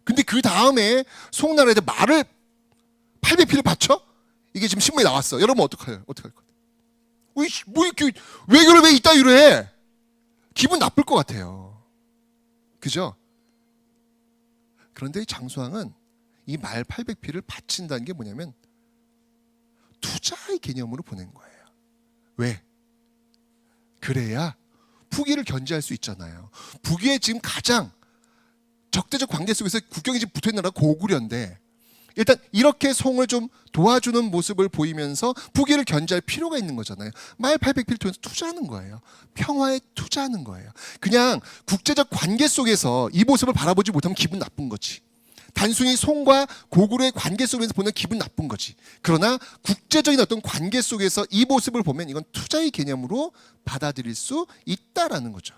근데 그 다음에 송나라에 말을 800피를 바쳐? 이게 지금 신문에 나왔어. 여러분 어떡할 거야? 뭐 이렇게 외교를 왜 이따위로 해? 기분 나쁠 것 같아요. 그죠? 그런데 장수왕은 이 말 800피를 바친다는 게 뭐냐면 투자의 개념으로 보낸 거예요. 왜? 그래야 북위를 견제할 수 있잖아요. 북위에 지금 가장 적대적 관계 속에서 국경이 지금 붙어있는 나라가 고구려인데 일단 이렇게 송을 좀 도와주는 모습을 보이면서 북위를 견제할 필요가 있는 거잖아요. 말 800피를 통해서 투자하는 거예요. 평화에 투자하는 거예요. 그냥 국제적 관계 속에서 이 모습을 바라보지 못하면 기분 나쁜 거지. 단순히 송과 고구려의 관계 속에서 보는 기분 나쁜 거지. 그러나 국제적인 어떤 관계 속에서 이 모습을 보면 이건 투자의 개념으로 받아들일 수 있다라는 거죠.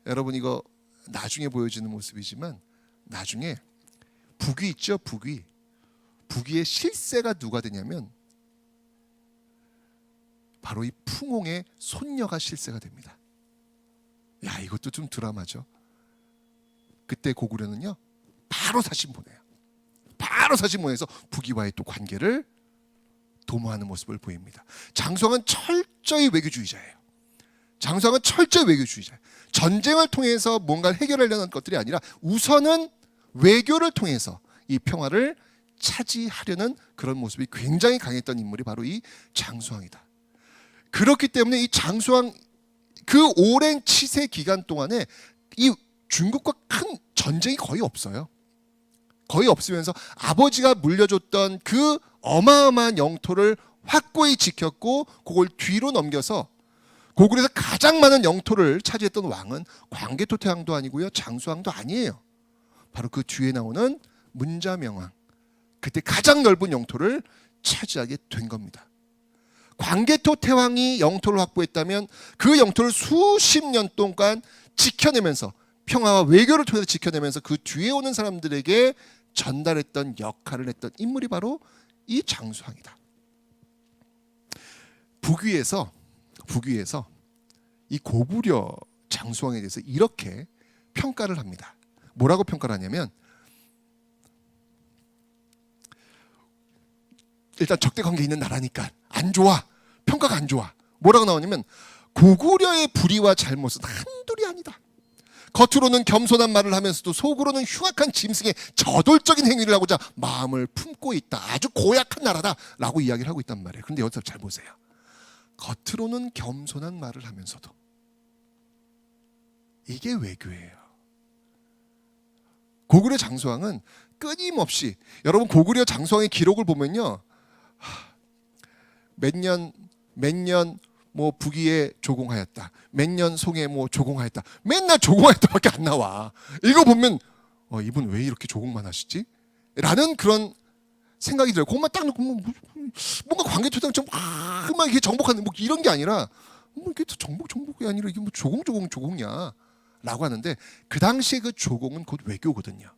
여러분 이거 나중에 보여지는 모습이지만 나중에 북위 있죠, 북위. 북위의 실세가 누가 되냐면 바로 이 풍홍의 손녀가 실세가 됩니다. 이것도 좀 드라마죠. 그때 고구려는요 바로 사신 보내요. 바로 사신 보내서 북위와의 또 관계를 도모하는 모습을 보입니다. 장수왕은 철저히 외교주의자예요. 전쟁을 통해서 뭔가를 해결하려는 것들이 아니라 우선은 외교를 통해서 이 평화를 차지하려는 그런 모습이 굉장히 강했던 인물이 바로 이 장수왕이다. 그렇기 때문에 이 장수왕 그 오랜 치세 기간 동안에 이 중국과 큰 전쟁이 거의 없어요. 거의 없으면서 아버지가 물려줬던 그 어마어마한 영토를 확고히 지켰고 그걸 뒤로 넘겨서 고구려에서 가장 많은 영토를 차지했던 왕은 광개토태왕도 아니고요. 장수왕도 아니에요. 바로 그 뒤에 나오는 문자명왕. 그때 가장 넓은 영토를 차지하게 된 겁니다. 광개토태왕이 영토를 확보했다면 그 영토를 수십 년 동안 지켜내면서 평화와 외교를 통해서 지켜내면서 그 뒤에 오는 사람들에게 전달했던 역할을 했던 인물이 바로 이 장수왕이다. 북위에서 이 고구려 장수왕에 대해서 이렇게 평가를 합니다. 뭐라고 평가를 하냐면 일단 적대 관계에 있는 나라니까 안 좋아. 평가가 안 좋아. 뭐라고 나오냐면 고구려의 불의와 잘못은 한둘이 아니다. 겉으로는 겸손한 말을 하면서도 속으로는 흉악한 짐승의 저돌적인 행위를 하고자 마음을 품고 있다. 아주 고약한 나라다라고 이야기를 하고 있단 말이에요. 그런데 여기서 잘 보세요. 겉으로는 겸손한 말을 하면서도 이게 외교예요. 고구려 장수왕은 끊임없이 여러분 고구려 장수왕의 기록을 보면요. 몇 년 뭐 북위에 조공하였다. 몇 년 송에 뭐 조공하였다. 맨날 조공하였다밖에 안 나와. 이거 보면 이분 왜 이렇게 조공만 하시지? 라는 그런 생각이 들어요. 그것만 딱 놓고 뭔가 광개토대왕처럼 막 이렇게 정복하는 뭐 이런 게 아니라 뭐 이게 정복이 아니라 이게 뭐 조공이야. 라고 하는데 그 당시에 그 조공은 곧 외교거든요.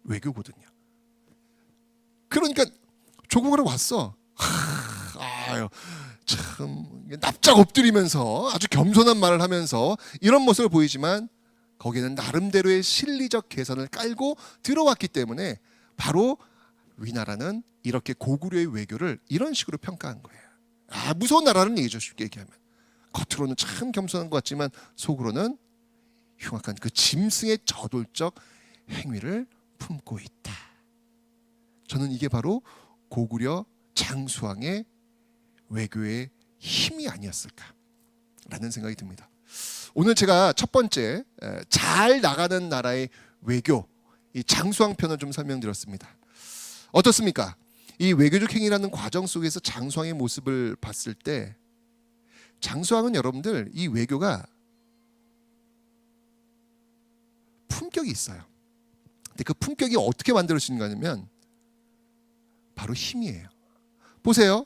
외교거든요. 그러니까 조공하러 왔어. 아유, 참 납작 엎드리면서 아주 겸손한 말을 하면서 이런 모습을 보이지만 거기에는 나름대로의 실리적 계산을 깔고 들어왔기 때문에 바로 위나라는 이렇게 고구려의 외교를 이런 식으로 평가한 거예요. 아, 무서운 나라는 얘기죠. 쉽게 얘기하면 겉으로는 참 겸손한 것 같지만 속으로는 흉악한 그 짐승의 저돌적 행위를 품고 있다. 저는 이게 바로 고구려 장수왕의 외교의 힘이 아니었을까라는 생각이 듭니다. 오늘 제가 첫 번째 잘 나가는 나라의 외교, 이 장수왕 편을 좀 설명드렸습니다. 어떻습니까? 이 외교적 행위라는 과정 속에서 장수왕의 모습을 봤을 때 장수왕은 여러분들 이 외교가 품격이 있어요. 근데 그 품격이 어떻게 만들어지는가 하면 바로 힘이에요. 보세요.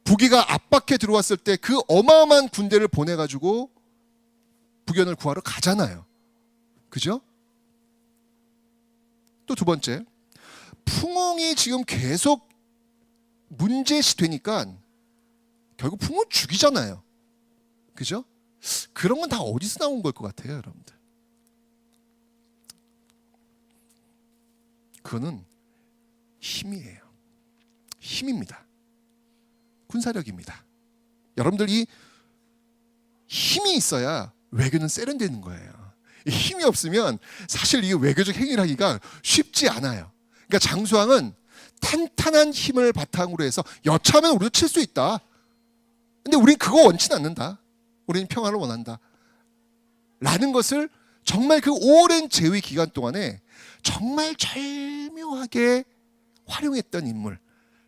북이가 압박해 들어왔을 때 그 어마어마한 군대를 보내가지고 북연을 구하러 가잖아요. 그죠? 또 두 번째, 풍웅이 지금 계속 문제시 되니까 결국 풍웅 죽이잖아요. 그죠? 그런 건 다 어디서 나온 걸 것 같아요, 여러분들? 그거는 힘이에요. 힘입니다. 군사력입니다. 여러분들 이 힘이 있어야 외교는 세련되는 거예요. 이 힘이 없으면 사실 이 외교적 행위를 하기가 쉽지 않아요. 그러니까 장수왕은 탄탄한 힘을 바탕으로 해서 여차하면 우리도 칠 수 있다. 근데 우린 그거 원치는 않는다. 우리는 평화를 원한다. 라는 것을 정말 그 오랜 재위 기간 동안에 정말 절묘하게 활용했던 인물,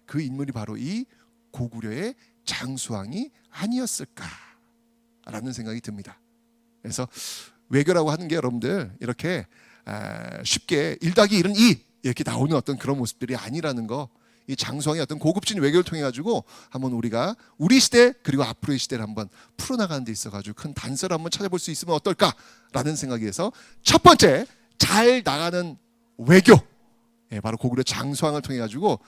그 인물이 바로 이 고구려의 장수왕이 아니었을까라는 생각이 듭니다. 그래서 외교라고 하는 게 여러분들 이렇게 쉽게 1+1은 2 이렇게 나오는 어떤 그런 모습들이 아니라는 거, 이 장수왕의 어떤 고급진 외교를 통해 가지고 한번 우리가 우리 시대 그리고 앞으로의 시대를 한번 풀어나가는 데 있어 가지고 큰 단서를 한번 찾아볼 수 있으면 어떨까라는 생각이 해서 첫 번째 잘 나가는 외교, 바로 고구려 장수왕을 통해 가지고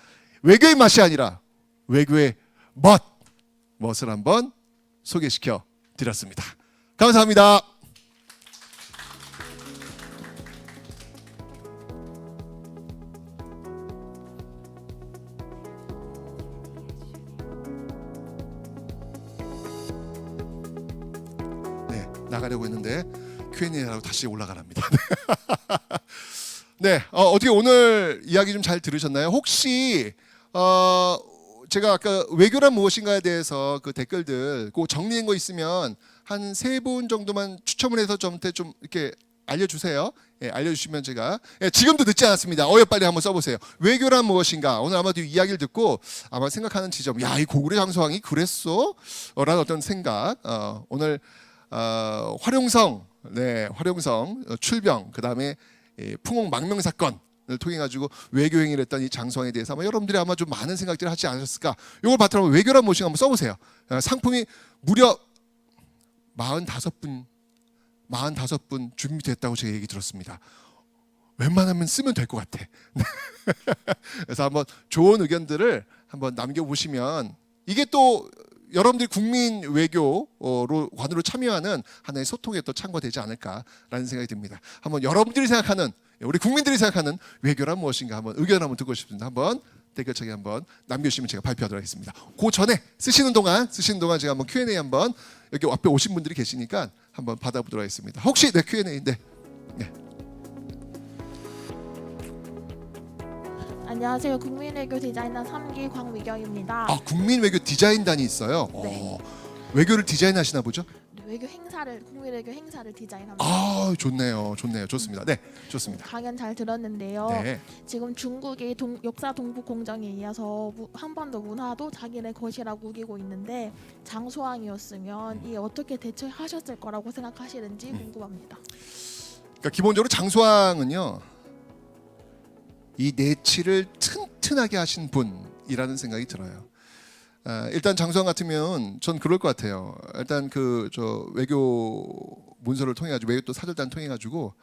외교의 맛이 아니라 외교의 멋을 한번 소개시켜 드렸습니다. 감사합니다. 네, 나가려고 했는데 Q&A라고 다시 올라가랍니다. 네, 어떻게 오늘 이야기 좀 잘 들으셨나요? 혹시 제가 아까 외교란 무엇인가에 대해서 그 댓글들 꼭 정리한 거 있으면 한 3분 정도만 추첨을 해서 저한테 좀 이렇게 알려주세요. 예, 알려주시면 제가 지금도 늦지 않았습니다. 빨리 한번 써보세요. 외교란 무엇인가? 오늘 아마도 이야기를 듣고 아마 생각하는 지점, 야, 이 고구려 장수왕이 그랬어? 라는 어떤 생각. 오늘 활용성, 활용성 출병, 그 다음에 풍웅 망명 사건을 통해 가지고 외교 행위를 했던 이 장수왕에 대해서 아마 여러분들이 아마 좀 많은 생각들을 하지 않으셨을까? 이걸 바탕으로 외교란 무엇인가 한번 써보세요. 상품이 무려 45분 준비됐다고 제가 얘기 들었습니다. 웬만하면 쓰면 될 것 같아. 그래서 한번 좋은 의견들을 한번 남겨보시면 이게 또 여러분들이 국민 외교로 관으로 참여하는 하나의 소통에 또 참고가 되지 않을까라는 생각이 듭니다. 한번 여러분들이 생각하는, 우리 국민들이 생각하는 외교란 무엇인가 한번 의견 한번 듣고 싶습니다. 한번 댓글창에 한번 남겨주시면 제가 발표하도록 하겠습니다. 그 전에 쓰시는 동안 제가 한번 Q&A 한번 여기 앞에 오신 분들이 계시니까 한번 받아보도록 하겠습니다. 혹시 Q&A인데. 네. 안녕하세요. 국민외교 디자이너 3기 광미경입니다. 국민외교 디자인단이 있어요. 네. 외교를 디자인하시나 보죠? 국민외교 행사를 디자인합니다. 좋네요. 좋습니다. 네, 좋습니다. 강연 잘 들었는데요. 네. 지금 중국의 역사 동북 공정에 이어서 한반도 문화도 자기네 것이라고 우기고 있는데 장수왕이었으면 이에 어떻게 대처하셨을 거라고 생각하시는지 궁금합니다. 그러니까 기본적으로 장수왕은요, 이 내치를 튼튼하게 하신 분이라는 생각이 들어요. 일단 장수왕 같으면 전 그럴 것 같아요. 일단 그 저 외교 문서를 통해 가지고 외교 또 사절단 통해 가지고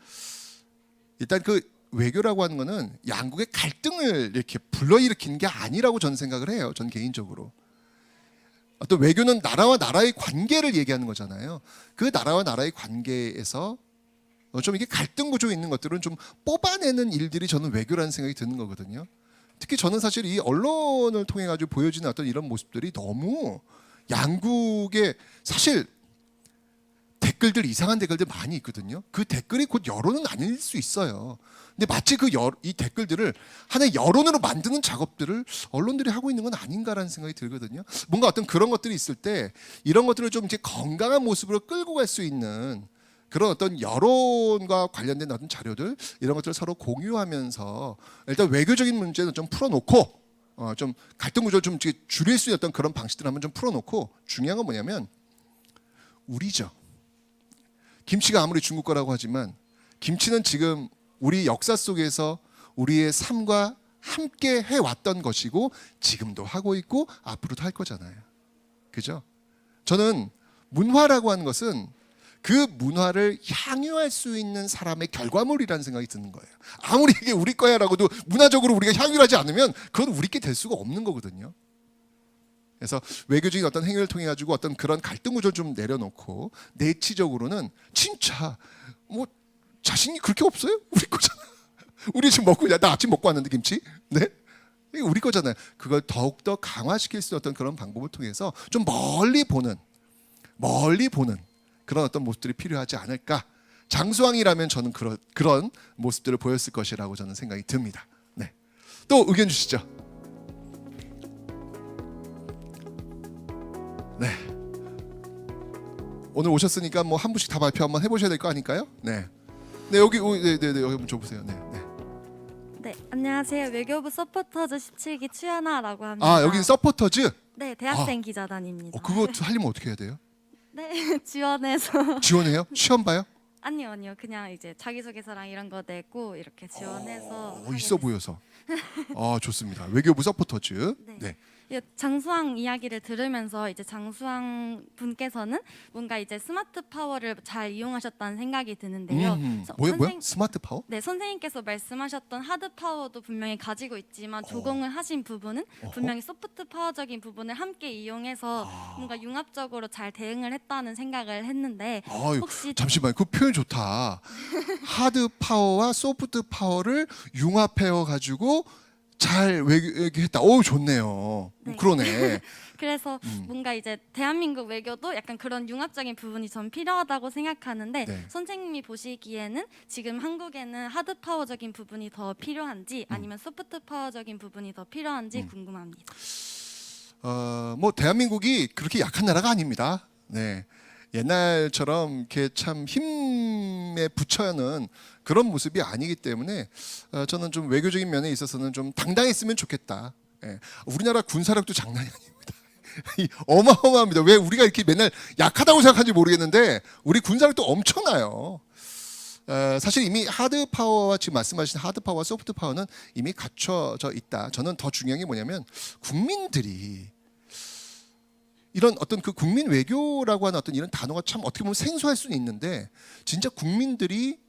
일단 그 외교라고 하는 거는 양국의 갈등을 이렇게 불러일으키는 게 아니라고 저는 생각을 해요. 전 개인적으로. 어떤 외교는 나라와 나라의 관계를 얘기하는 거잖아요. 그 나라와 나라의 관계에서 좀 이게 갈등 구조에 있는 것들은 좀 뽑아내는 일들이 저는 외교라는 생각이 드는 거거든요. 특히 저는 사실 이 언론을 통해 가지고 보여지는 어떤 이런 모습들이 너무 양국의 사실 댓글들 이상한 댓글들 많이 있거든요. 그 댓글이 곧 여론은 아닐 수 있어요. 근데 마치 이 댓글들을 하나의 여론으로 만드는 작업들을 언론들이 하고 있는 건 아닌가라는 생각이 들거든요. 뭔가 어떤 그런 것들이 있을 때 이런 것들을 좀 이제 건강한 모습으로 끌고 갈 수 있는 그런 어떤 여론과 관련된 어떤 자료들 이런 것들을 서로 공유하면서 일단 외교적인 문제는 좀 풀어놓고 좀 갈등 구조를 좀 줄일 수 있는 어떤 그런 방식들을 한번 좀 풀어놓고 중요한 건 뭐냐면 우리죠. 김치가 아무리 중국 거라고 하지만 김치는 지금 우리 역사 속에서 우리의 삶과 함께 해왔던 것이고 지금도 하고 있고 앞으로도 할 거잖아요. 그죠? 저는 문화라고 하는 것은 그 문화를 향유할 수 있는 사람의 결과물이라는 생각이 드는 거예요. 아무리 이게 우리 거야라고도 문화적으로 우리가 향유를 하지 않으면 그건 우리께 될 수가 없는 거거든요. 그래서 외교적인 어떤 행위를 통해 가지고 어떤 그런 갈등 구조를 좀 내려놓고 내치적으로는 진짜 뭐 자신이 그렇게 없어요? 우리 거잖아. 우리 지금 먹고 나 아침 먹고 왔는데 김치. 네? 이게 우리 거잖아요. 그걸 더욱더 강화시킬 수 있는 어떤 그런 방법을 통해서 좀 멀리 보는 그런 어떤 모습들이 필요하지 않을까. 장수왕이라면 저는 그런 모습들을 보였을 것이라고 저는 생각이 듭니다. 네. 또 의견 주시죠. 네. 오늘 오셨으니까 뭐 한 분씩 다 발표 한번 해보셔야 될 거 아닐까요? 네. 네 여기 여기 한번 줘보세요. 네. 네. 네, 안녕하세요. 외교부 서포터즈 17기 추연아라고 합니다. 아 여기는 서포터즈. 네, 대학생 기자단입니다. 그거 하려면 어떻게 해야 돼요? 네, 지원해서 지원해요? 시험 봐요? 아니요. 그냥 이제 자기소개서랑 이런 거 내고 이렇게 지원해서 하게 있어 됐어요. 보여서. 좋습니다. 외교부 서포터즈. 네. 네. 이 장수왕 이야기를 들으면서 이제 장수왕 분께서는 뭔가 이제 스마트 파워를 잘 이용하셨다는 생각이 드는데요. 뭐야? 스마트 파워? 네, 선생님께서 말씀하셨던 하드 파워도 분명히 가지고 있지만 조공을 하신 부분은 분명히 소프트 파워적인 부분을 함께 이용해서 뭔가 융합적으로 잘 대응을 했다는 생각을 했는데 혹시 잠시만요. 그 표현 좋다. 하드 파워와 소프트 파워를 융합해 가지고 잘 외교했다. 좋네요. 네. 그러네. 그래서 뭔가 이제 대한민국 외교도 약간 그런 융합적인 부분이 전 필요하다고 생각하는데 네. 선생님이 보시기에는 지금 한국에는 하드 파워적인 부분이 더 필요한지 아니면 소프트 파워적인 부분이 더 필요한지 궁금합니다. 뭐 대한민국이 그렇게 약한 나라가 아닙니다. 네. 옛날처럼 이렇게 참 힘에 부처는 그런 모습이 아니기 때문에 저는 좀 외교적인 면에 있어서는 좀 당당했으면 좋겠다. 예. 우리나라 군사력도 장난이 아닙니다. 어마어마합니다. 왜 우리가 이렇게 맨날 약하다고 생각하는지 모르겠는데 우리 군사력도 엄청나요. 사실 이미 하드 파워와 지금 말씀하신 하드 파워와 소프트 파워는 이미 갖춰져 있다. 저는 더 중요한 게 뭐냐면 국민들이 이런 어떤 그 국민 외교라고 하는 어떤 이런 단어가 참 어떻게 보면 생소할 수는 있는데 진짜 국민들이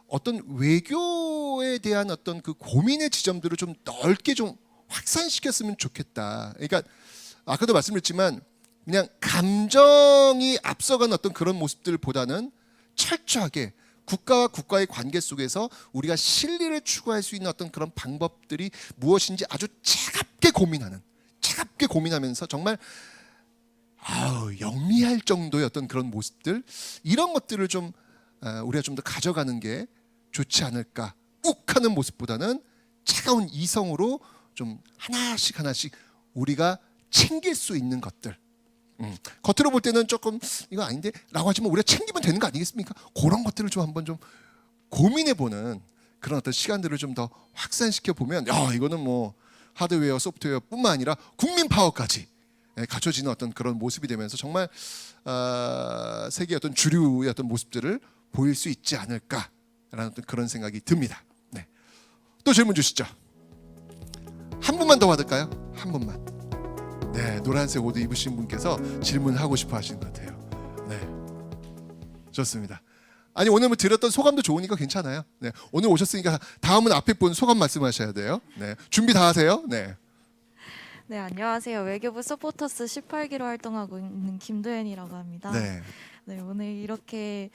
어떤 외교에 대한 어떤 그 고민의 지점들을 좀 넓게 좀 확산시켰으면 좋겠다. 그러니까 아까도 말씀드렸지만 그냥 감정이 앞서간 어떤 그런 모습들보다는 철저하게 국가와 국가의 관계 속에서 우리가 실리를 추구할 수 있는 어떤 그런 방법들이 무엇인지 아주 차갑게 고민하면서 정말 영리할 정도의 어떤 그런 모습들 이런 것들을 좀 우리가 좀 더 가져가는 게 좋지 않을까. 욱하는 모습보다는 차가운 이성으로 좀 하나씩 우리가 챙길 수 있는 것들. 겉으로 볼 때는 조금 이거 아닌데 라고 하지만 우리가 챙기면 되는 거 아니겠습니까? 그런 것들을 좀 한번 좀 고민해보는 그런 어떤 시간들을 좀 더 확산시켜 보면 이거는 뭐 하드웨어 소프트웨어뿐만 아니라 국민 파워까지 갖춰지는 어떤 그런 모습이 되면서 정말 세계의 어떤 주류의 어떤 모습들을 보일 수 있지 않을까라는 어떤 그런 생각이 듭니다. 네. 또 질문 주시죠. 한 분만 더 받을까요? 한 분만. 네, 노란색 옷 입으신 분께서 질문하고 싶어 하시는 것 같아요. 네, 좋습니다. 아니 오늘 뭐 드렸던 소감도 좋으니까 괜찮아요. 네, 오늘 오셨으니까 다음은 앞에 분 소감 말씀하셔야 돼요. 네, 준비 다 하세요. 네. 네, 안녕하세요. 외교부 서포터스 18기로 활동하고 있는 김도연이라고 합니다. 네. 네, 오늘 이렇게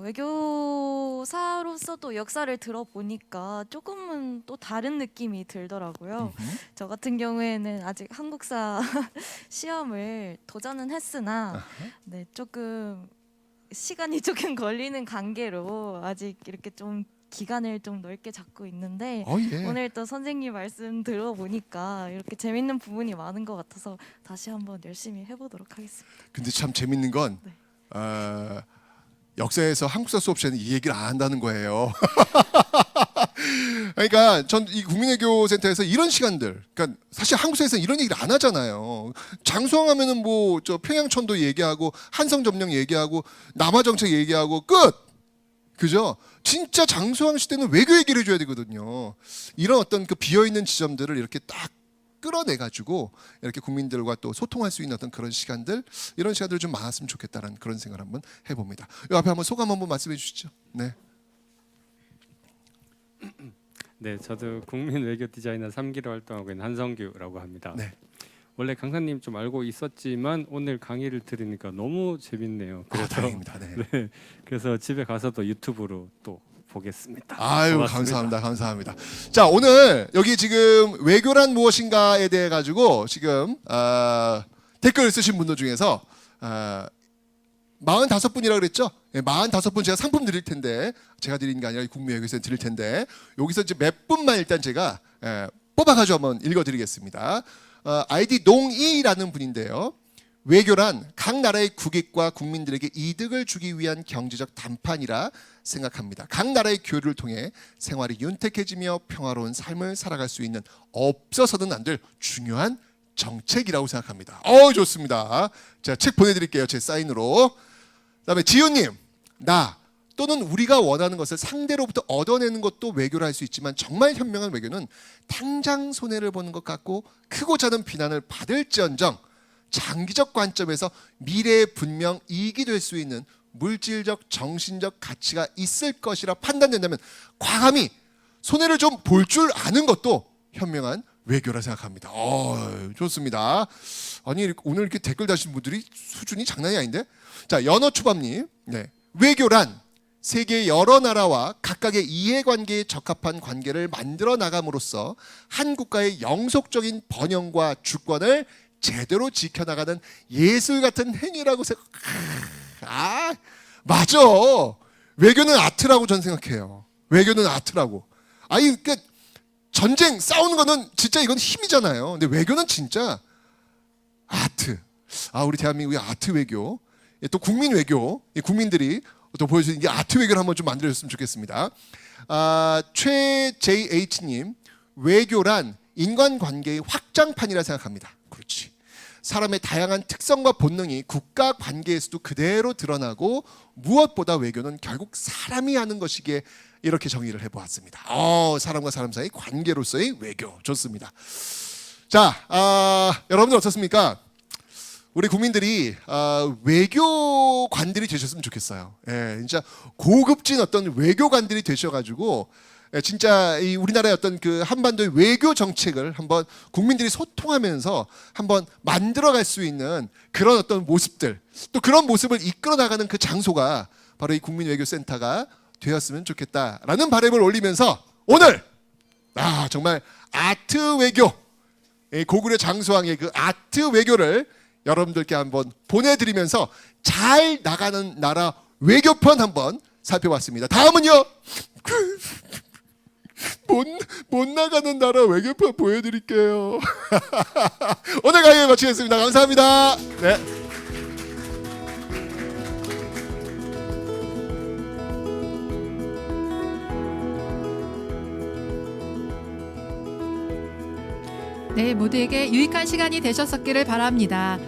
외교사로서 또 역사를 들어보니까 조금은 또 다른 느낌이 들더라고요. 저 같은 경우에는 아직 한국사 시험을 도전은 했으나 네, 조금 시간이 조금 걸리는 관계로 아직 이렇게 좀 기간을 좀 넓게 잡고 있는데 예. 오늘 또 선생님 말씀 들어보니까 이렇게 재밌는 부분이 많은 것 같아서 다시 한번 열심히 해보도록 하겠습니다. 근데 참 재밌는 건 네. 역사에서 한국사 수업 시간에 이 얘기를 안 한다는 거예요. 그러니까 전 이 국민외교센터에서 이런 시간들, 그러니까 사실 한국사에서 이런 얘기를 안 하잖아요. 장수왕하면은 뭐 저 평양천도 얘기하고 한성점령 얘기하고 남하정책 얘기하고 끝. 그죠? 진짜 장수왕 시대는 외교 얘기를 해줘야 되거든요. 이런 어떤 그 비어 있는 지점들을 이렇게 딱 끌어내 가지고 이렇게 국민들과 또 소통할 수 있는 어떤 그런 시간들, 이런 시간들 좀 많았으면 좋겠다라는 그런 생각을 한번 해봅니다. 이 앞에 한번 소감 한번 말씀해 주시죠. 네. 네, 저도 국민 외교 디자이너 3기로 활동하고 있는 한성규라고 합니다. 네. 원래 강사님 좀 알고 있었지만 오늘 강의를 들으니까 너무 재밌네요. 그래서 다행입니다. 네. 네, 그래서 집에 가서도 유튜브로 또 보겠습니다. 아유, 고맙습니다. 감사합니다. 자, 오늘 여기 지금 외교란 무엇인가에 대해 가지고 지금 댓글 쓰신 분들 중에서 45분이라고 그랬죠? 네, 45분 제가 상품 드릴 텐데, 제가 드리는 게 아니라 국민외교센터 드릴 텐데, 여기서 이제 몇 분만 일단 제가 뽑아가지고 한번 읽어드리겠습니다. 아이디 농이라는 분인데요. 외교란 각 나라의 국익과 국민들에게 이득을 주기 위한 경제적談판이라 생각합니다. 각 나라의 교류를 통해 생활이 윤택해지며 평화로운 삶을 살아갈 수 있는 없어서는 안 될 중요한 정책이라고 생각합니다. 좋습니다. 자, 책 보내드릴게요. 제 사인으로. 그다음에 지훈님, 나 또는 우리가 원하는 것을 상대로부터 얻어내는 것도 외교를 할 수 있지만 정말 현명한 외교는 당장 손해를 보는 것 같고 크고 작은 비난을 받을지언정 장기적 관점에서 미래에 분명 이익이 될 수 있는 물질적, 정신적 가치가 있을 것이라 판단된다면 과감히 손해를 좀 볼 줄 아는 것도 현명한 외교라 생각합니다. 좋습니다. 아니 오늘 이렇게 댓글 다신 분들이 수준이 장난이 아닌데? 자, 연어초밥님, 네, 외교란 세계 여러 나라와 각각의 이해관계에 적합한 관계를 만들어 나감으로써 한 국가의 영속적인 번영과 주권을 제대로 지켜나가는 예술 같은 행위라고 맞아. 외교는 아트라고 저는 생각해요. 외교는 아트라고. 아니 그러니까 전쟁 싸우는 거는 진짜 이건 힘이잖아요. 근데 외교는 진짜 아트. 우리 대한민국의 아트 외교, 또 국민 외교, 국민들이 또 보여주는 게 아트 외교를 한번 좀 만들어줬으면 좋겠습니다. 최JH님, 외교란 인간관계의 확장판이라 생각합니다. 그렇지. 사람의 다양한 특성과 본능이 국가 관계에서도 그대로 드러나고 무엇보다 외교는 결국 사람이 하는 것이기에 이렇게 정의를 해보았습니다. 사람과 사람 사이 관계로서의 외교. 좋습니다. 자, 여러분들 어떻습니까? 우리 국민들이 외교관들이 되셨으면 좋겠어요. 진짜 고급진 어떤 외교관들이 되셔가지고 진짜 이 우리나라의 어떤 그 한반도의 외교 정책을 한번 국민들이 소통하면서 한번 만들어갈 수 있는 그런 어떤 모습들, 또 그런 모습을 이끌어 나가는 그 장소가 바로 이 국민외교센터가 되었으면 좋겠다라는 바람을 올리면서 오늘 정말 아트 외교, 고구려 장수왕의 그 아트 외교를 여러분들께 한번 보내드리면서 잘 나가는 나라 외교편 한번 살펴봤습니다. 다음은요. 못 나가는 나라 외교편 보여드릴게요. 오늘 강의 마치겠습니다. 감사합니다. 네. 네, 모두에게 유익한 시간이 되셨었기를 바랍니다.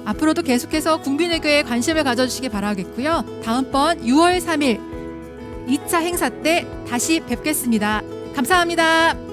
앞으로도 계속해서 국민외교에 관심을 가져주시기 바라겠고요. 다음번 6월 3일 2차 행사 때 다시 뵙겠습니다. 감사합니다.